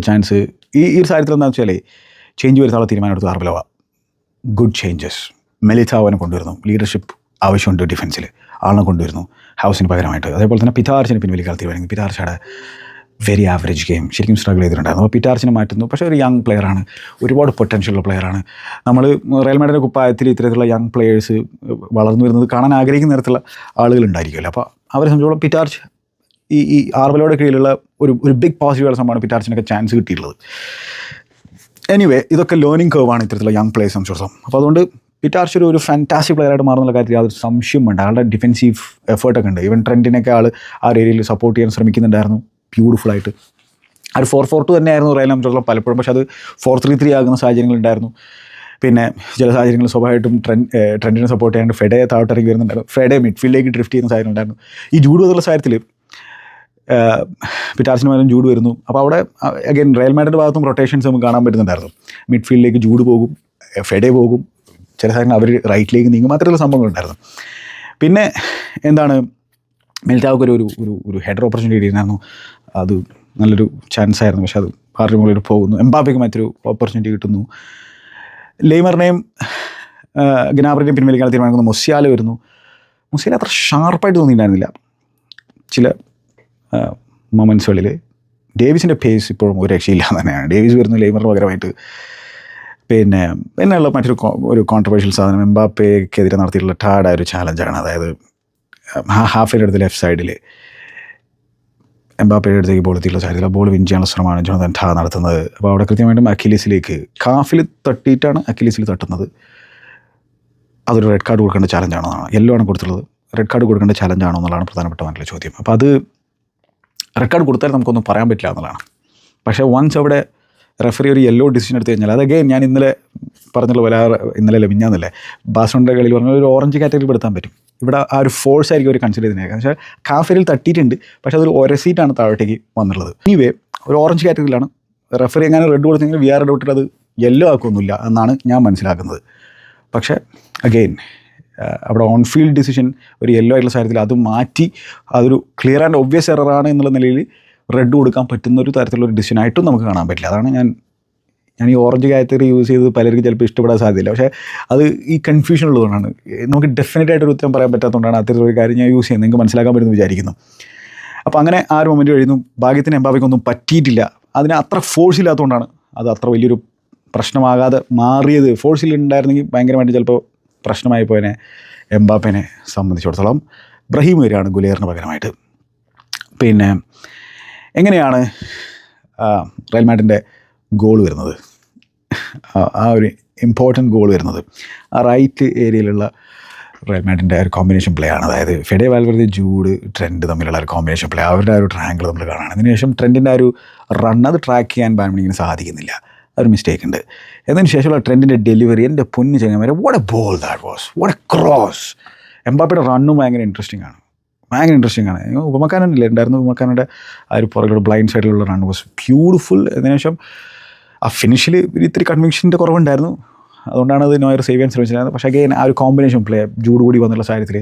ചാൻസ് ഈ ഒരു സാഹചര്യത്തിൽ എന്താണെന്ന് വെച്ചാൽ ചേഞ്ച് വരുത്താനുള്ള തീരുമാനം എടുത്തു ആർബലോവ. Good changes. മെലിറ്റാവനെ കൊണ്ടുവരുന്നു, ലീഡർഷിപ്പ് ആവശ്യമുണ്ട് ഡിഫൻസിൽ, ആളിനെ കൊണ്ടുവരുന്നു ഹൗസിന് പകരമായിട്ട്. അതേപോലെ തന്നെ പിതാർച്ചിനെ പിൻവലിക്കാൻ തീരുമാനിക്കുന്നു. പിതാർച്ചയുടെ വെരി ആവറേജ് ഗെയിം ശരിക്കും സ്ട്രഗിൾ ചെയ്തിട്ടുണ്ടായിരുന്നു. അപ്പോൾ പിതാർച്ചിനെ മാറ്റുന്നു. പക്ഷേ ഒരു യങ് പ്ലെയറാണ്, ഒരുപാട് പൊട്ടൻഷ്യലുള്ള പ്ലെയറാണ്. നമ്മൾ റയൽ മാഡ്രിഡിൻ്റെ കുപ്പായത്തിൽ ഇത്തരത്തിലുള്ള യങ് പ്ലെയേഴ്സ് വളർന്നു വരുന്നത് കാണാൻ ആഗ്രഹിക്കുന്ന തരത്തിലുള്ള ആളുകളുണ്ടായിരിക്കുമല്ലോ. അപ്പോൾ അവരെ സംബന്ധിച്ചോളം പിതാർച്ച് ഈ ആർബലോയുടെ കീഴിലുള്ള ഒരു ബിഗ് പോസിറ്റീവായ സംഭവമാണ് പിതാർച്ചിനൊക്കെ ചാൻസ് കിട്ടിയിട്ടുള്ളത്. എനിവേ ഇതൊക്കെ ലേണിംഗ് കർവാണ് ഇത്തരത്തിലുള്ള യങ് പ്ലേയേഴ്സ് സംബന്ധിച്ചിടത്തോളം. അപ്പോൾ അതുകൊണ്ട് പിതാർച്ച് ഒരു ഫാൻറ്റാസ്റ്റിക് പ്ലെയറായിട്ട് മാറുന്നുള്ള കാര്യത്തിൽ യാതൊരു സംശയം വേണ്ട. ആളുടെ ഡിഫെൻസീവ് എഫേർട്ടൊക്കെ ഉണ്ട്. ഈവൻ ട്രെൻഡിനൊക്കെ ആൾ ആ ഒരു ഏരിയയിൽ സപ്പോർട്ട് ചെയ്യാൻ ശ്രമിക്കുന്നുണ്ടായിരുന്നു ബ്യൂട്ടിഫുള്ളായിട്ട്. ആ ഒരു 4-4-2 തന്നെയായിരുന്നു റയലിനെ സംബന്ധിച്ചിടത്തോളം പലപ്പോഴും. പക്ഷേ അത് 4-3-3 ആകുന്ന സാഹചര്യങ്ങളുണ്ടായിരുന്നു. പിന്നെ ചില സാഹചര്യങ്ങൾ സ്വാഭാവികമായിട്ടും ട്രെൻഡിനെ സപ്പോർട്ട് ചെയ്യാണ്ട് ഫെഡെ താഴോട്ടിറങ്ങി വരുന്നുണ്ടായിരുന്നു. ഫെഡെ മിഡ്ഫീൽഡിലേക്ക് ഡ്രിഫ്റ്റ് ചെയ്യുന്ന സാഹചര്യം ഉണ്ടായിരുന്നു. ഈ ജൂഡ് എന്നുള്ള സാഹചര്യത്തിൽ പിതാർച്ചിന് പകരം ജൂഡ് വരുന്നു. അപ്പോൾ അവിടെ അഗൈൻ റയൽ മാഡ്രിഡിൻ്റെ ഭാഗത്തും റൊട്ടേഷൻസ് നമുക്ക് കാണാൻ പറ്റുന്നുണ്ടായിരുന്നു. മിഡ്ഫീൽഡിലേക്ക് ജൂഡ് പോകും, ഫെഡെ പോകും, ചില സാധനങ്ങൾ അവർ റൈറ്റിലേക്ക് നീങ്ങും, അത്തരത്തിലുള്ള സംഭവങ്ങളുണ്ടായിരുന്നു. പിന്നെ എന്താണ്, മിലിറ്റാവൊക്കെ ഒരു ഹെഡർ ഓപ്പർച്യൂണിറ്റി കിട്ടിയിരുന്നു. അത് നല്ലൊരു ചാൻസ് ആയിരുന്നു, പക്ഷെ അത് ആരുടെ മുകളിൽ പോകുന്നു. എംബാപ്പയ്ക്ക് മറ്റൊരു ഓപ്പർച്യൂണിറ്റി കിട്ടുന്നു. ലെയ്മറിനെയും ഗ്നാബ്രിനെയും പിൻവലിക്കാൻ തീരുമാനിക്കുന്നു. മുസിയാല വരുന്നു. മുസിയാല അത്ര ഷാർപ്പായിട്ട് തോന്നിയിട്ടുണ്ടായിരുന്നില്ല ചില മൊമെൻറ്റ്സുകളിൽ. ഡേവിസിൻ്റെ പേസ് ഇപ്പോഴും ഒരു രക്ഷയില്ല തന്നെയാണ്. ഡേവിസ് വരുന്നു ലെയ്മറിന് പകരമായിട്ട്. പിന്നെയുള്ള മറ്റൊരു കോൺട്രവേഴ്ഷ്യൽ സാധനം എംബാപ്പയ്ക്കെതിരെ നടത്തിയിട്ടുള്ള ടാഡായ ഒരു ചാലഞ്ചാണ്. അതായത് ഹാഫിൻ്റെ അടുത്ത് ലെഫ്റ്റ് സൈഡിൽ എംബാപ്പയുടെ അടുത്തേക്ക് ബോൾ എത്തിയിട്ടുള്ള സാഹചര്യത്തിൽ ബോൾ വിൻ ചെയ്യാനുള്ള ശ്രമമാണ് ജോണതൻ ടാ നടത്തുന്നത്. അപ്പോൾ അവിടെ കൃത്യമായിട്ടും അക്കിലീസിലേക്ക് കാഫിൽ തട്ടിയിട്ടാണ് അക്കിലീസിൽ തട്ടുന്നത്. അതൊരു റെഡ് കാർഡ് കൊടുക്കേണ്ട ചാലഞ്ചാണോ എന്നാണ്, യെല്ലോ ആണ് കൊടുത്തുള്ളത്, റെഡ് കാർഡ് കൊടുക്കേണ്ട ചാലഞ്ചാണോ എന്നുള്ളതാണ് പ്രധാനപ്പെട്ട ചോദ്യം. അപ്പോൾ അത് റെഡ് കാർഡ് കൊടുത്താൽ നമുക്കൊന്നും പറയാൻ പറ്റില്ല എന്നുള്ളതാണ്. പക്ഷേ വൺസ് അവിടെ റെഫറി ഒരു യെല്ലോ ഡിസിഷൻ എടുത്തു കഴിഞ്ഞാൽ, അതൊക്കെ ഞാൻ ഇന്നലെ പറഞ്ഞുള്ള പോലെ, ഇന്നലെ മിഞ്ഞാന്നല്ലേ ബാഴ്സലോണയുടെ കളിയിൽ പറഞ്ഞാൽ ഒരു ഓറഞ്ച് കാറ്റഗറിയിൽ പെടുത്താൻ പറ്റും. ഇവിടെ ആ ഒരു ഫോഴ്സ് ആയിരിക്കും അവർ കൺസിഡർ ചെയ്യുന്നത്. കാരണം വെച്ചാൽ കാഫിൽ തട്ടിയിട്ടുണ്ട്, പക്ഷേ അതൊരു ഒരസീറ്റാണ് താഴോട്ടേക്ക് വന്നുള്ളത്. എനിവേ ഒരു ഓറഞ്ച് കാറ്റഗറിയിലാണ്. റെഫറി എങ്ങനെ റെഡ് കൊടുത്തെങ്കിൽ വി ആർ റെഡ് കൊടുത്തിട്ട് അത് യെല്ലോ ആക്കുന്നില്ല എന്നാണ് ഞാൻ മനസ്സിലാക്കുന്നത്. പക്ഷേ അഗെയിൻ അവിടെ ഓൺ ഫീൽഡ് ഡിസിഷൻ ഒരു യെല്ലോ ആയിട്ടുള്ള സാഹചര്യത്തിൽ അത് മാറ്റി അതൊരു ക്ലിയർ ആൻഡ് ഒബ്വിയസ് എററാണ് എന്നുള്ള നിലയിൽ റെഡ് കൊടുക്കാൻ പറ്റുന്ന ഒരു തരത്തിലുള്ള ഡിസിഷനായിട്ടും നമുക്ക് കാണാൻ പറ്റില്ല. അതാണ് ഞാൻ ഈ ഓറഞ്ച് കാറ്റഗറി യൂസ് ചെയ്ത് പലർക്ക് ചിലപ്പോൾ ഇഷ്ടപ്പെടാൻ സാധ്യതയില്ല. പക്ഷേ അത് ഈ കൺഫ്യൂഷൻ ഉള്ളതുകൊണ്ടാണ്, നമുക്ക് ഡെഫിനറ്റ് ആയിട്ടൊരു ഉത്തരം പറയാൻ പറ്റാത്തതുകൊണ്ടാണ് അത്തരത്തിലൊരു കാര്യം ഞാൻ യൂസ് ചെയ്യുന്നത്. നിങ്ങൾക്ക് മനസ്സിലാക്കാൻ പറ്റുമെന്ന് വിചാരിക്കുന്നു. അപ്പോൾ അങ്ങനെ ആ ഒരു മൊമെൻറ്റ് കഴിയുന്നു. ഭാഗ്യത്തിന് എംബാപ്പയ്ക്കൊന്നും പറ്റിയിട്ടില്ല. അതിന് അത്ര ഫോഴ്സ് ഇല്ലാത്തതുകൊണ്ടാണ് അത് അത്ര വലിയൊരു പ്രശ്നമാകാതെ മാറിയത്. ഫോഴ്സിലുണ്ടായിരുന്നെങ്കിൽ ഭയങ്കരമായിട്ട് ചിലപ്പോൾ പ്രശ്നമായി പോയതിനെ എംബാപ്പേനെ സംബന്ധിച്ചിടത്തോളം. ബ്രഹീം വരികയാണ് ഗുലേറിന് പകരമായിട്ട്. പിന്നെ എങ്ങനെയാണ് റയൽ മാഡ്രിഡിൻ്റെ ഗോൾ വരുന്നത്, ആ ഒരു ഇമ്പോർട്ടൻറ്റ് ഗോൾ വരുന്നത് ആ റൈറ്റ് ഏരിയയിലുള്ള റയൽ മാഡ്രിഡിൻ്റെ ഒരു കോമ്പിനേഷൻ പ്ലേ ആണ്. അതായത് ഫെഡെ വാൽവേർദെ ജൂഡ് ട്രെൻഡ് തമ്മിലുള്ള ഒരു കോമ്പിനേഷൻ പ്ലേ, അവരുടെ ആ ഒരു ട്രയാങ്കിൾ നമ്മൾ കാണാണ്. അതിനുശേഷം ട്രെൻഡിൻ്റെ ആ ഒരു റൺ അത് ട്രാക്ക് ചെയ്യാൻ ബയൺ മ്യൂണിക്കിന് സാധിക്കുന്നില്ല, ഒരു മിസ്റ്റേക്ക് ഉണ്ട്. എന്നതിന് ശേഷമുള്ള ട്രെൻഡിൻ്റെ ഡെലിവറി, എൻ്റെ പൊന്നു ചങ്ങന്മാരെ, what a ball that was, what a cross. എംബാപ്പയുടെ റണ്ണും ഭയങ്കര ഇൻട്രസ്റ്റിംഗ് ആണ്. ഉപമക്കാനല്ലേ ഉണ്ടായിരുന്നു. ഉപമക്കാനയുടെ ആ ഒരു പുറകിലുള്ള ബ്ലൈൻഡ് സൈഡിലുള്ള റൺ വാസ് ബ്യൂട്ടിഫുൾ. അതിനുശേഷം ആ ഫിനിഷിൽ ഇത്തിരി കൺവിക്ഷൻ്റെ കുറവുണ്ടായിരുന്നു, അതുകൊണ്ടാണ് അത് നോയർ സേവ് ചെയ്യാൻ ശ്രമിച്ചിരുന്നത്. പക്ഷേ അഗെയിൻ ആ ഒരു കോമ്പിനേഷൻ പ്ലേ ജൂഡ് കൂടി വന്നുള്ള സാഹചര്യത്തിൽ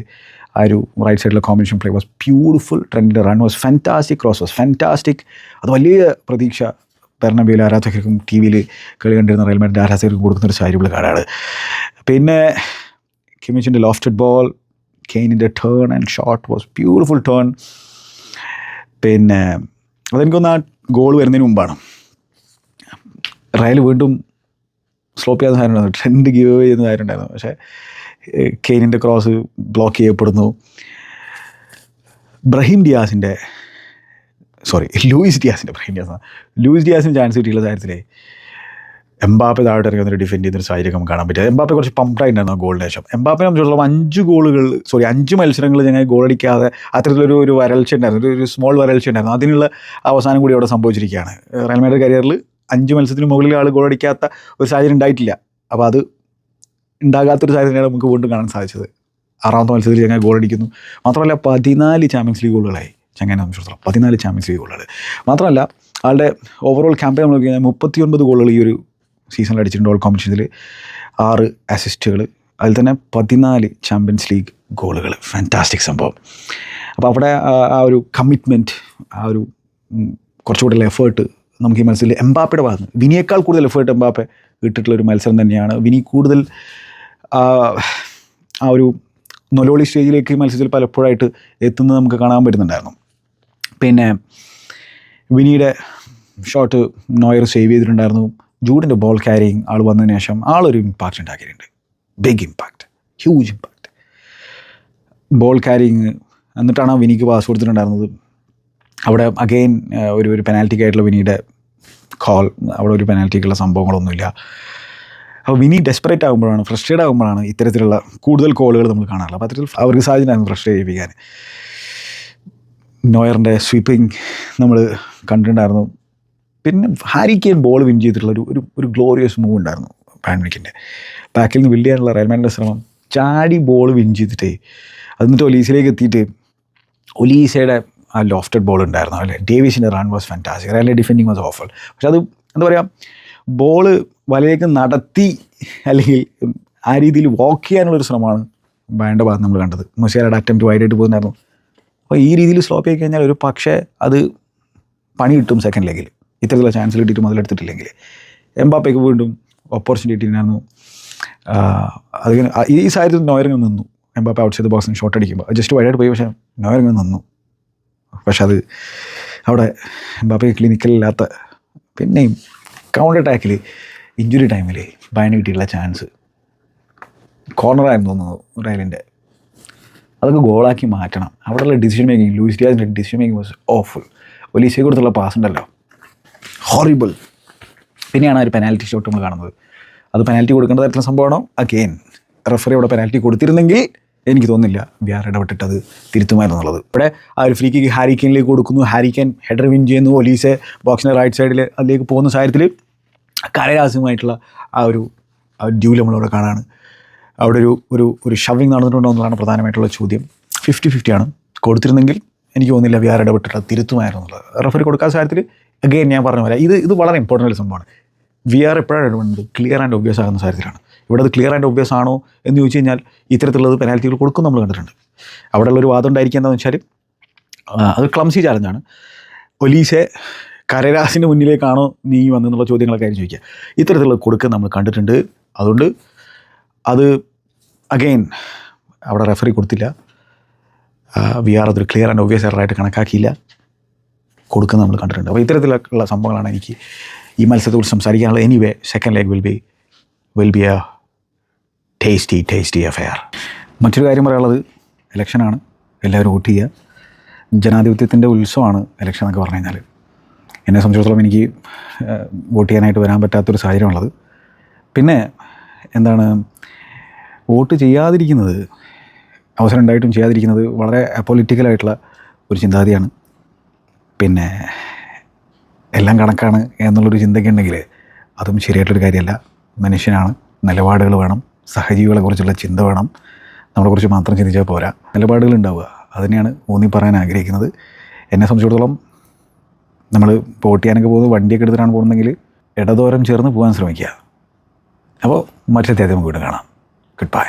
ആ ഒരു റൈറ്റ് സൈഡിലെ കോമ്പിനേഷൻ പ്ലേ വാസ് ബ്യൂട്ടിഫുൾ. ട്രെൻഡിൻ്റെ run was fantastic, cross was fantastic. അത് വലിയ പ്രതീക്ഷ ബെർണബിയിൽ ആരാധകർക്കും ടി വിയിൽ കളി കണ്ടിരുന്ന റയൽ മാഡ്രിഡ് ആരാധകർക്കും കൊടുക്കുന്നൊരു സാരിബിൾ കാർഡാണ്. പിന്നെ കിമിച്ചിൻ്റെ ലോഫ്റ്റഡ് ബോൾ, കെയ്നിൻ്റെ turn and shot was beautiful turn. പിന്നെ അതെനിക്കൊന്ന് ആ ഗോൾ വരുന്നതിന് മുമ്പാണ് റയൽ വീണ്ടും സ്ലോപ്പ് ചെയ്യുന്ന കാര്യം ഉണ്ടായിരുന്നു, ട്രെൻഡ് ഗിവ് അവേ ചെയ്യുന്ന കാര്യം ഉണ്ടായിരുന്നു. പക്ഷേ കെയ്നിൻ്റെ ക്രോസ് ബ്ലോക്ക് ചെയ്യപ്പെടുന്നു. ലൂയിസ് ഡിയാസിന് ചാൻസ് കിട്ടിയുള്ള കാര്യത്തിലേ എംബാപ്പെ താഴോട്ട് ഇറങ്ങി വന്നിട്ട് ഡിഫെൻഡ് ചെയ്യുന്നൊരു സാഹചര്യം നമുക്ക് കാണാൻ പറ്റും. എംബാപ്പെ കുറച്ച് പമ്പ്ഡായിട്ടുണ്ടായിരുന്നു ഗോളിന് ശേഷം. എംബാപ്പെ സംബന്ധിച്ചിടത്തോളം 5 മത്സരങ്ങൾ ഞങ്ങൾ ഗോളടിക്കാതെ അത്തരത്തിലൊരു വരൾച്ച ഉണ്ടായിരുന്നു, ഒരു സ്മോൾ വരൾച്ച ഉണ്ടായിരുന്നു. അതിനുള്ള അവസാനം കൂടി അവിടെ സംഭവിച്ചിരിക്കുകയാണ്. റയൽ മാഡ്രിഡ് കരിയറിൽ 5 മത്സരത്തിന് മുകളിൽ ആൾ ഗോളടിക്കാത്ത ഒരു സാഹചര്യം ഉണ്ടായിട്ടില്ല. അപ്പോൾ അത് ഉണ്ടാകാത്തൊരു സാഹചര്യമാണ് നമുക്ക് വീണ്ടും കാണാൻ സാധിച്ചത്. 6ാമത്തെ മത്സരത്തിൽ ഞങ്ങൾ ഗോളടിക്കുന്നു. മാത്രമല്ല 14 ചാമ്പ്യൻസ് ലീഗ് ഗോളുകളായി ചങ്ങനെ സംബന്ധിച്ചിടത്തോളം. 14 ചാമ്പ്യൻസ് ലീഗ് ഗോളുകൾ. മാത്രമല്ല ആളുടെ ഓവറോൾ ക്യാമ്പയിൻ നമ്മൾ നോക്കി കഴിഞ്ഞാൽ 39 ഗോളുകൾ ഈ ഒരു സീസണിൽ അടിച്ചിട്ടുണ്ട്. ഓൾ കോമ്പറ്റീഷനിൽ 6 അസിസ്റ്റുകൾ, അതിൽ തന്നെ 14 ചാമ്പ്യൻസ് ലീഗ് ഗോളുകൾ. ഫാൻറ്റാസ്റ്റിക് സംഭവം. അപ്പോൾ അവിടെ ആ ഒരു കമ്മിറ്റ്മെൻറ്റ്, ആ ഒരു കുറച്ചുകൂടി എഫേർട്ട് നമുക്ക് ഈ മത്സരത്തിൽ എംബാപ്പയുടെ ഭാഗത്ത് വിനിയേക്കാൾ കൂടുതൽ എഫേർട്ട് എംബാപ്പെ ഇട്ടിട്ടുള്ളൊരു മത്സരം തന്നെയാണ്. വിനി കൂടുതൽ ആ ഒരു നൊലോളി സ്റ്റേജിലേക്ക് ഈ മത്സരത്തിൽ പലപ്പോഴായിട്ട് എത്തുന്നത് നമുക്ക് കാണാൻ പറ്റുന്നുണ്ടായിരുന്നു. പിന്നെ വിനിയുടെ ഷോട്ട് നോയർ സേവ് ചെയ്തിട്ടുണ്ടായിരുന്നു. ജൂഡിൻ്റെ ബോൾ ക്യാരിങ് ആൾ വന്നതിന് ശേഷം ആളൊരു ഇമ്പാക്റ്റ് ഉണ്ടാക്കിയിട്ടുണ്ട്. Big impact, huge impact. Ball carrying എന്നിട്ടാണ് വിനിക്ക് പാസ് കൊടുത്തിട്ടുണ്ടായിരുന്നത്. അവിടെ അഗെയിൻ ഒരു പെനാൽറ്റിക്കായിട്ടുള്ള വിനിയുടെ കോൾ, അവിടെ ഒരു പെനാൽറ്റിക്കുള്ള സംഭവങ്ങളൊന്നുമില്ല. അപ്പോൾ വിനി ഡെസ്പറേറ്റ് ആകുമ്പോഴാണ്, ഫ്രസ്ട്രേറ്റ് ആകുമ്പോഴാണ് ഇത്തരത്തിലുള്ള കൂടുതൽ കോളുകൾ നമ്മൾ കാണാറുള്ളത്. അപ്പോൾ അത്തരത്തിൽ അവർക്ക് സാഹചര്യമായിരുന്നു ഫ്രസ്ട്രേറ്റ് ചെയ്യിപ്പിക്കാൻ. നോയറിൻ്റെ സ്വീപ്പിംഗ് നമ്മൾ കണ്ടിട്ടുണ്ടായിരുന്നു. പിന്നെ ഹാരി കെയ്ൻ ബോൾ വിൻ ചെയ്തിട്ടുള്ള ഒരു ഗ്ലോറിയസ് മൂവ് ഉണ്ടായിരുന്നു. ബാൻവിക്കിൻ്റെ ബാക്കിൽ നിന്ന് വില്ല് ചെയ്യാനുള്ള റയൽ മാഡ്രിഡിൻ്റെ ശ്രമം, ചാടി ബോൾ വിൻ ചെയ്തിട്ടേ എന്നിട്ട് ഒലീസിലേക്ക് എത്തിയിട്ട് ഒലീസയുടെ ആ ലോഫ്റ്റഡ് ബോൾ ഉണ്ടായിരുന്നു അല്ലേ. ഡേവിസിൻ്റെ റൺ വാസ് ഫാൻറ്റാസ്റ്റിക്. റയലിൻ്റെ ഡിഫെൻഡിങ് വാസ് ഓഫൽ. പക്ഷെ അത് എന്താ പറയുക, ബോൾ വലയിലേക്ക് നടത്തി അല്ലെങ്കിൽ ആ രീതിയിൽ വാക്ക് ചെയ്യാനുള്ളൊരു ശ്രമമാണ് ബാൻ്റെ ഭാഗത്ത് നമ്മൾ കണ്ടത്. മുസിയാലയുടെ അറ്റംപ്റ്റ് വൈഡായിട്ട് പോകുന്നുണ്ടായിരുന്നു. അപ്പോൾ ഈ രീതിയിൽ സ്ലോപ്പ് ആയി കഴിഞ്ഞാൽ ഒരു പക്ഷേ അത് പണി കിട്ടും സെക്കൻഡ് ലെഗിൽ. ഇത്തരത്തിലുള്ള ചാൻസ് കിട്ടിയിട്ട് മുതലെടുത്തിട്ടില്ലെങ്കിൽ എംബാപ്പയ്ക്ക് വീണ്ടും ഓപ്പർച്യൂണിറ്റി ഉണ്ടായിരുന്നു. അതിന് ഈ സാഹചര്യത്തിൽ നോയറിങ് നിന്നു. എംബാപ്പെ ഔട്ട് സൈഡ് ബോക്സിന് ഷോട്ട് അടിക്കുമ്പോൾ ജസ്റ്റ് വൈഡായിട്ട് പോയി, പക്ഷേ നോയറിങ് നിന്നു. പക്ഷെ അത് അവിടെ എംബാപ്പയ്ക്ക് ക്ലിനിക്കലില്ലാത്ത, പിന്നെയും കൗണ്ടർ അറ്റാക്കിൽ ഇഞ്ചുറി ടൈമിൽ ബയന് കിട്ടിയിട്ടുള്ള ചാൻസ് കോർണറായിരുന്നു തോന്നുന്നു റയലിൻ്റെ. അതൊക്കെ ഗോളാക്കി മാറ്റണം. അവിടെയുള്ള ഡിസിഷൻ മേക്കിംഗ്, ലൂയിസ് ഡിയാസിൻ്റെ ഡിസിഷൻ മേക്കിംഗ് വാസ് ഓഫുൾ. ഒലീസയെ കൊടുത്തുള്ള പാസ് ഉണ്ടല്ലോ, ഹോറിബിൾ. പിന്നെയാണ് ആ ഒരു പെനാൽറ്റി ഷോട്ട് നമ്മൾ കാണുന്നത്. അത് പെനാൽറ്റി കൊടുക്കേണ്ട തരത്തിലുള്ള സംഭവമാണോ? അഗെയിൻ റെഫറി അവിടെ പെനാൽറ്റി കൊടുത്തിരുന്നെങ്കിൽ എനിക്ക് തോന്നുന്നില്ല വിആർ ഇടപെട്ടിട്ട് അത് തിരുത്തുമായിരുന്നു എന്നുള്ളത്. ഇവിടെ ആ ഒരു ഫ്രീ കിക്ക് ഹാരി കെയ്നിലേക്ക് കൊടുക്കുന്നു. ഹാരി കെയ്ൻ ഹെഡർ വിൻ ചെയ്യുന്നു. ഒലീസെ ബോക്സിൻ്റെ റൈറ്റ് സൈഡിൽ അതിലേക്ക് പോകുന്ന സാഹചര്യത്തിൽ കരരാസുമായിട്ടുള്ള ആ ഒരു ഡ്യൂൽ നമ്മളവിടെ കാണാണ്. അവിടെ ഒരു ഷവിങ് നടന്നിട്ടുണ്ടോ എന്നുള്ളതാണ് പ്രധാനമായിട്ടുള്ള ചോദ്യം. 50-50 ആണ്. കൊടുത്തിരുന്നെങ്കിൽ എനിക്ക് തോന്നുന്നില്ല വിആർ ഇടപെട്ടിട്ട് അത് തിരുത്തുമായിരുന്നു എന്നുള്ളത്. റെഫറി കൊടുക്കാത്ത സാഹചര്യത്തിൽ അഗെയിൻ ഞാൻ പറഞ്ഞ പോലെ ഇത് വളരെ ഇമ്പോർട്ടൻ്റ് ഒരു സംഭവമാണ്. വിആർ എപ്പോഴാണ് ഇടപെടുന്നത്? ക്ലിയർ ആൻഡ് ഒബ്വിയസ് ആകുന്ന സാഹചര്യത്തിലാണ്. ഇവിടെ അത് ക്ലിയർ ആൻഡ് ഒബ്വിയസ് ആണോ എന്ന് ചോദിച്ചു കഴിഞ്ഞാൽ ഇത്തരത്തിലുള്ളത് പെനാൽറ്റികൾ കൊടുക്കും നമ്മൾ കണ്ടിട്ടുണ്ട്. അവിടെയുള്ളൊരു വാദം ഉണ്ടായിരിക്കുക എന്താണെന്ന് വെച്ചാൽ അത് ക്ലംസി ചാലഞ്ചാണ്. ഒലീസെ കരരാസിൻ്റെ മുന്നിലേക്കാണോ നീ വന്നെന്നുള്ള ചോദ്യങ്ങളൊക്കെ ആയിരുന്നു ചോദിക്കുക. ഇത്തരത്തിലുള്ള കൊടുക്കുക നമ്മൾ കണ്ടിട്ടുണ്ട്. അതുകൊണ്ട് അത് അഗെയിൻ അവിടെ റെഫറി കൊടുത്തില്ല. വിആർ അതൊരു ക്ലിയർ ആൻഡ് ഒബ്വിയസ് എററായിട്ട് കണക്കാക്കിയില്ല. കൊടുക്കുന്ന നമ്മൾ കണ്ടിട്ടുണ്ട്. അപ്പോൾ ഇത്തരത്തിലുള്ള സംഭവങ്ങളാണ് എനിക്ക് ഈ മത്സരത്തെക്കുറിച്ച് സംസാരിക്കാനുള്ളത്. Anyway second leg will be a tasty affair. മറ്റൊരു കാര്യം പറയാനുള്ളത്, ഇലക്ഷനാണ്. എല്ലാവരും വോട്ട് ചെയ്യുക. ജനാധിപത്യത്തിൻ്റെ ഉത്സവമാണ് ഇലക്ഷൻ എന്നൊക്കെ പറഞ്ഞു കഴിഞ്ഞാൽ. എന്നെ സംബന്ധിച്ചിടത്തോളം എനിക്ക് വോട്ട് ചെയ്യാനായിട്ട് വരാൻ പറ്റാത്തൊരു സാഹചര്യമുള്ളത്. പിന്നെ എന്താണ്, വോട്ട് ചെയ്യാതിരിക്കുന്നത്, അവസരം ഉണ്ടായിട്ടും ചെയ്യാതിരിക്കുന്നത് വളരെ അപൊളിറ്റിക്കലായിട്ടുള്ള ഒരു ചിന്താഗതിയാണ്. പിന്നെ എല്ലാം കണക്കാണ് എന്നുള്ളൊരു ചിന്തയൊക്കെ ഉണ്ടെങ്കിൽ അതും ശരിയായിട്ടൊരു കാര്യമല്ല. മനുഷ്യനാണ്, നിലപാടുകൾ വേണം, സഹജീവികളെക്കുറിച്ചുള്ള ചിന്ത വേണം. നമ്മളെക്കുറിച്ച് മാത്രം ചിന്തിച്ചാൽ പോരാ, നിലപാടുകൾ ഉണ്ടാവുക. അതിനെയാണ് ഊന്നി പറയാൻ ആഗ്രഹിക്കുന്നത്. എന്നെ സംബന്ധിച്ചിടത്തോളം നമ്മൾ വോട്ട് ചെയ്യാനൊക്കെ പോകുന്നത് വണ്ടിയൊക്കെ എടുത്തിട്ടാണ് പോകുന്നതെങ്കിൽ ഇടതോരം ചേർന്ന് പോകാൻ ശ്രമിക്കുക. അപ്പോൾ മറ്റേ നമുക്ക് വീണ്ടും കാണാം. Good bye.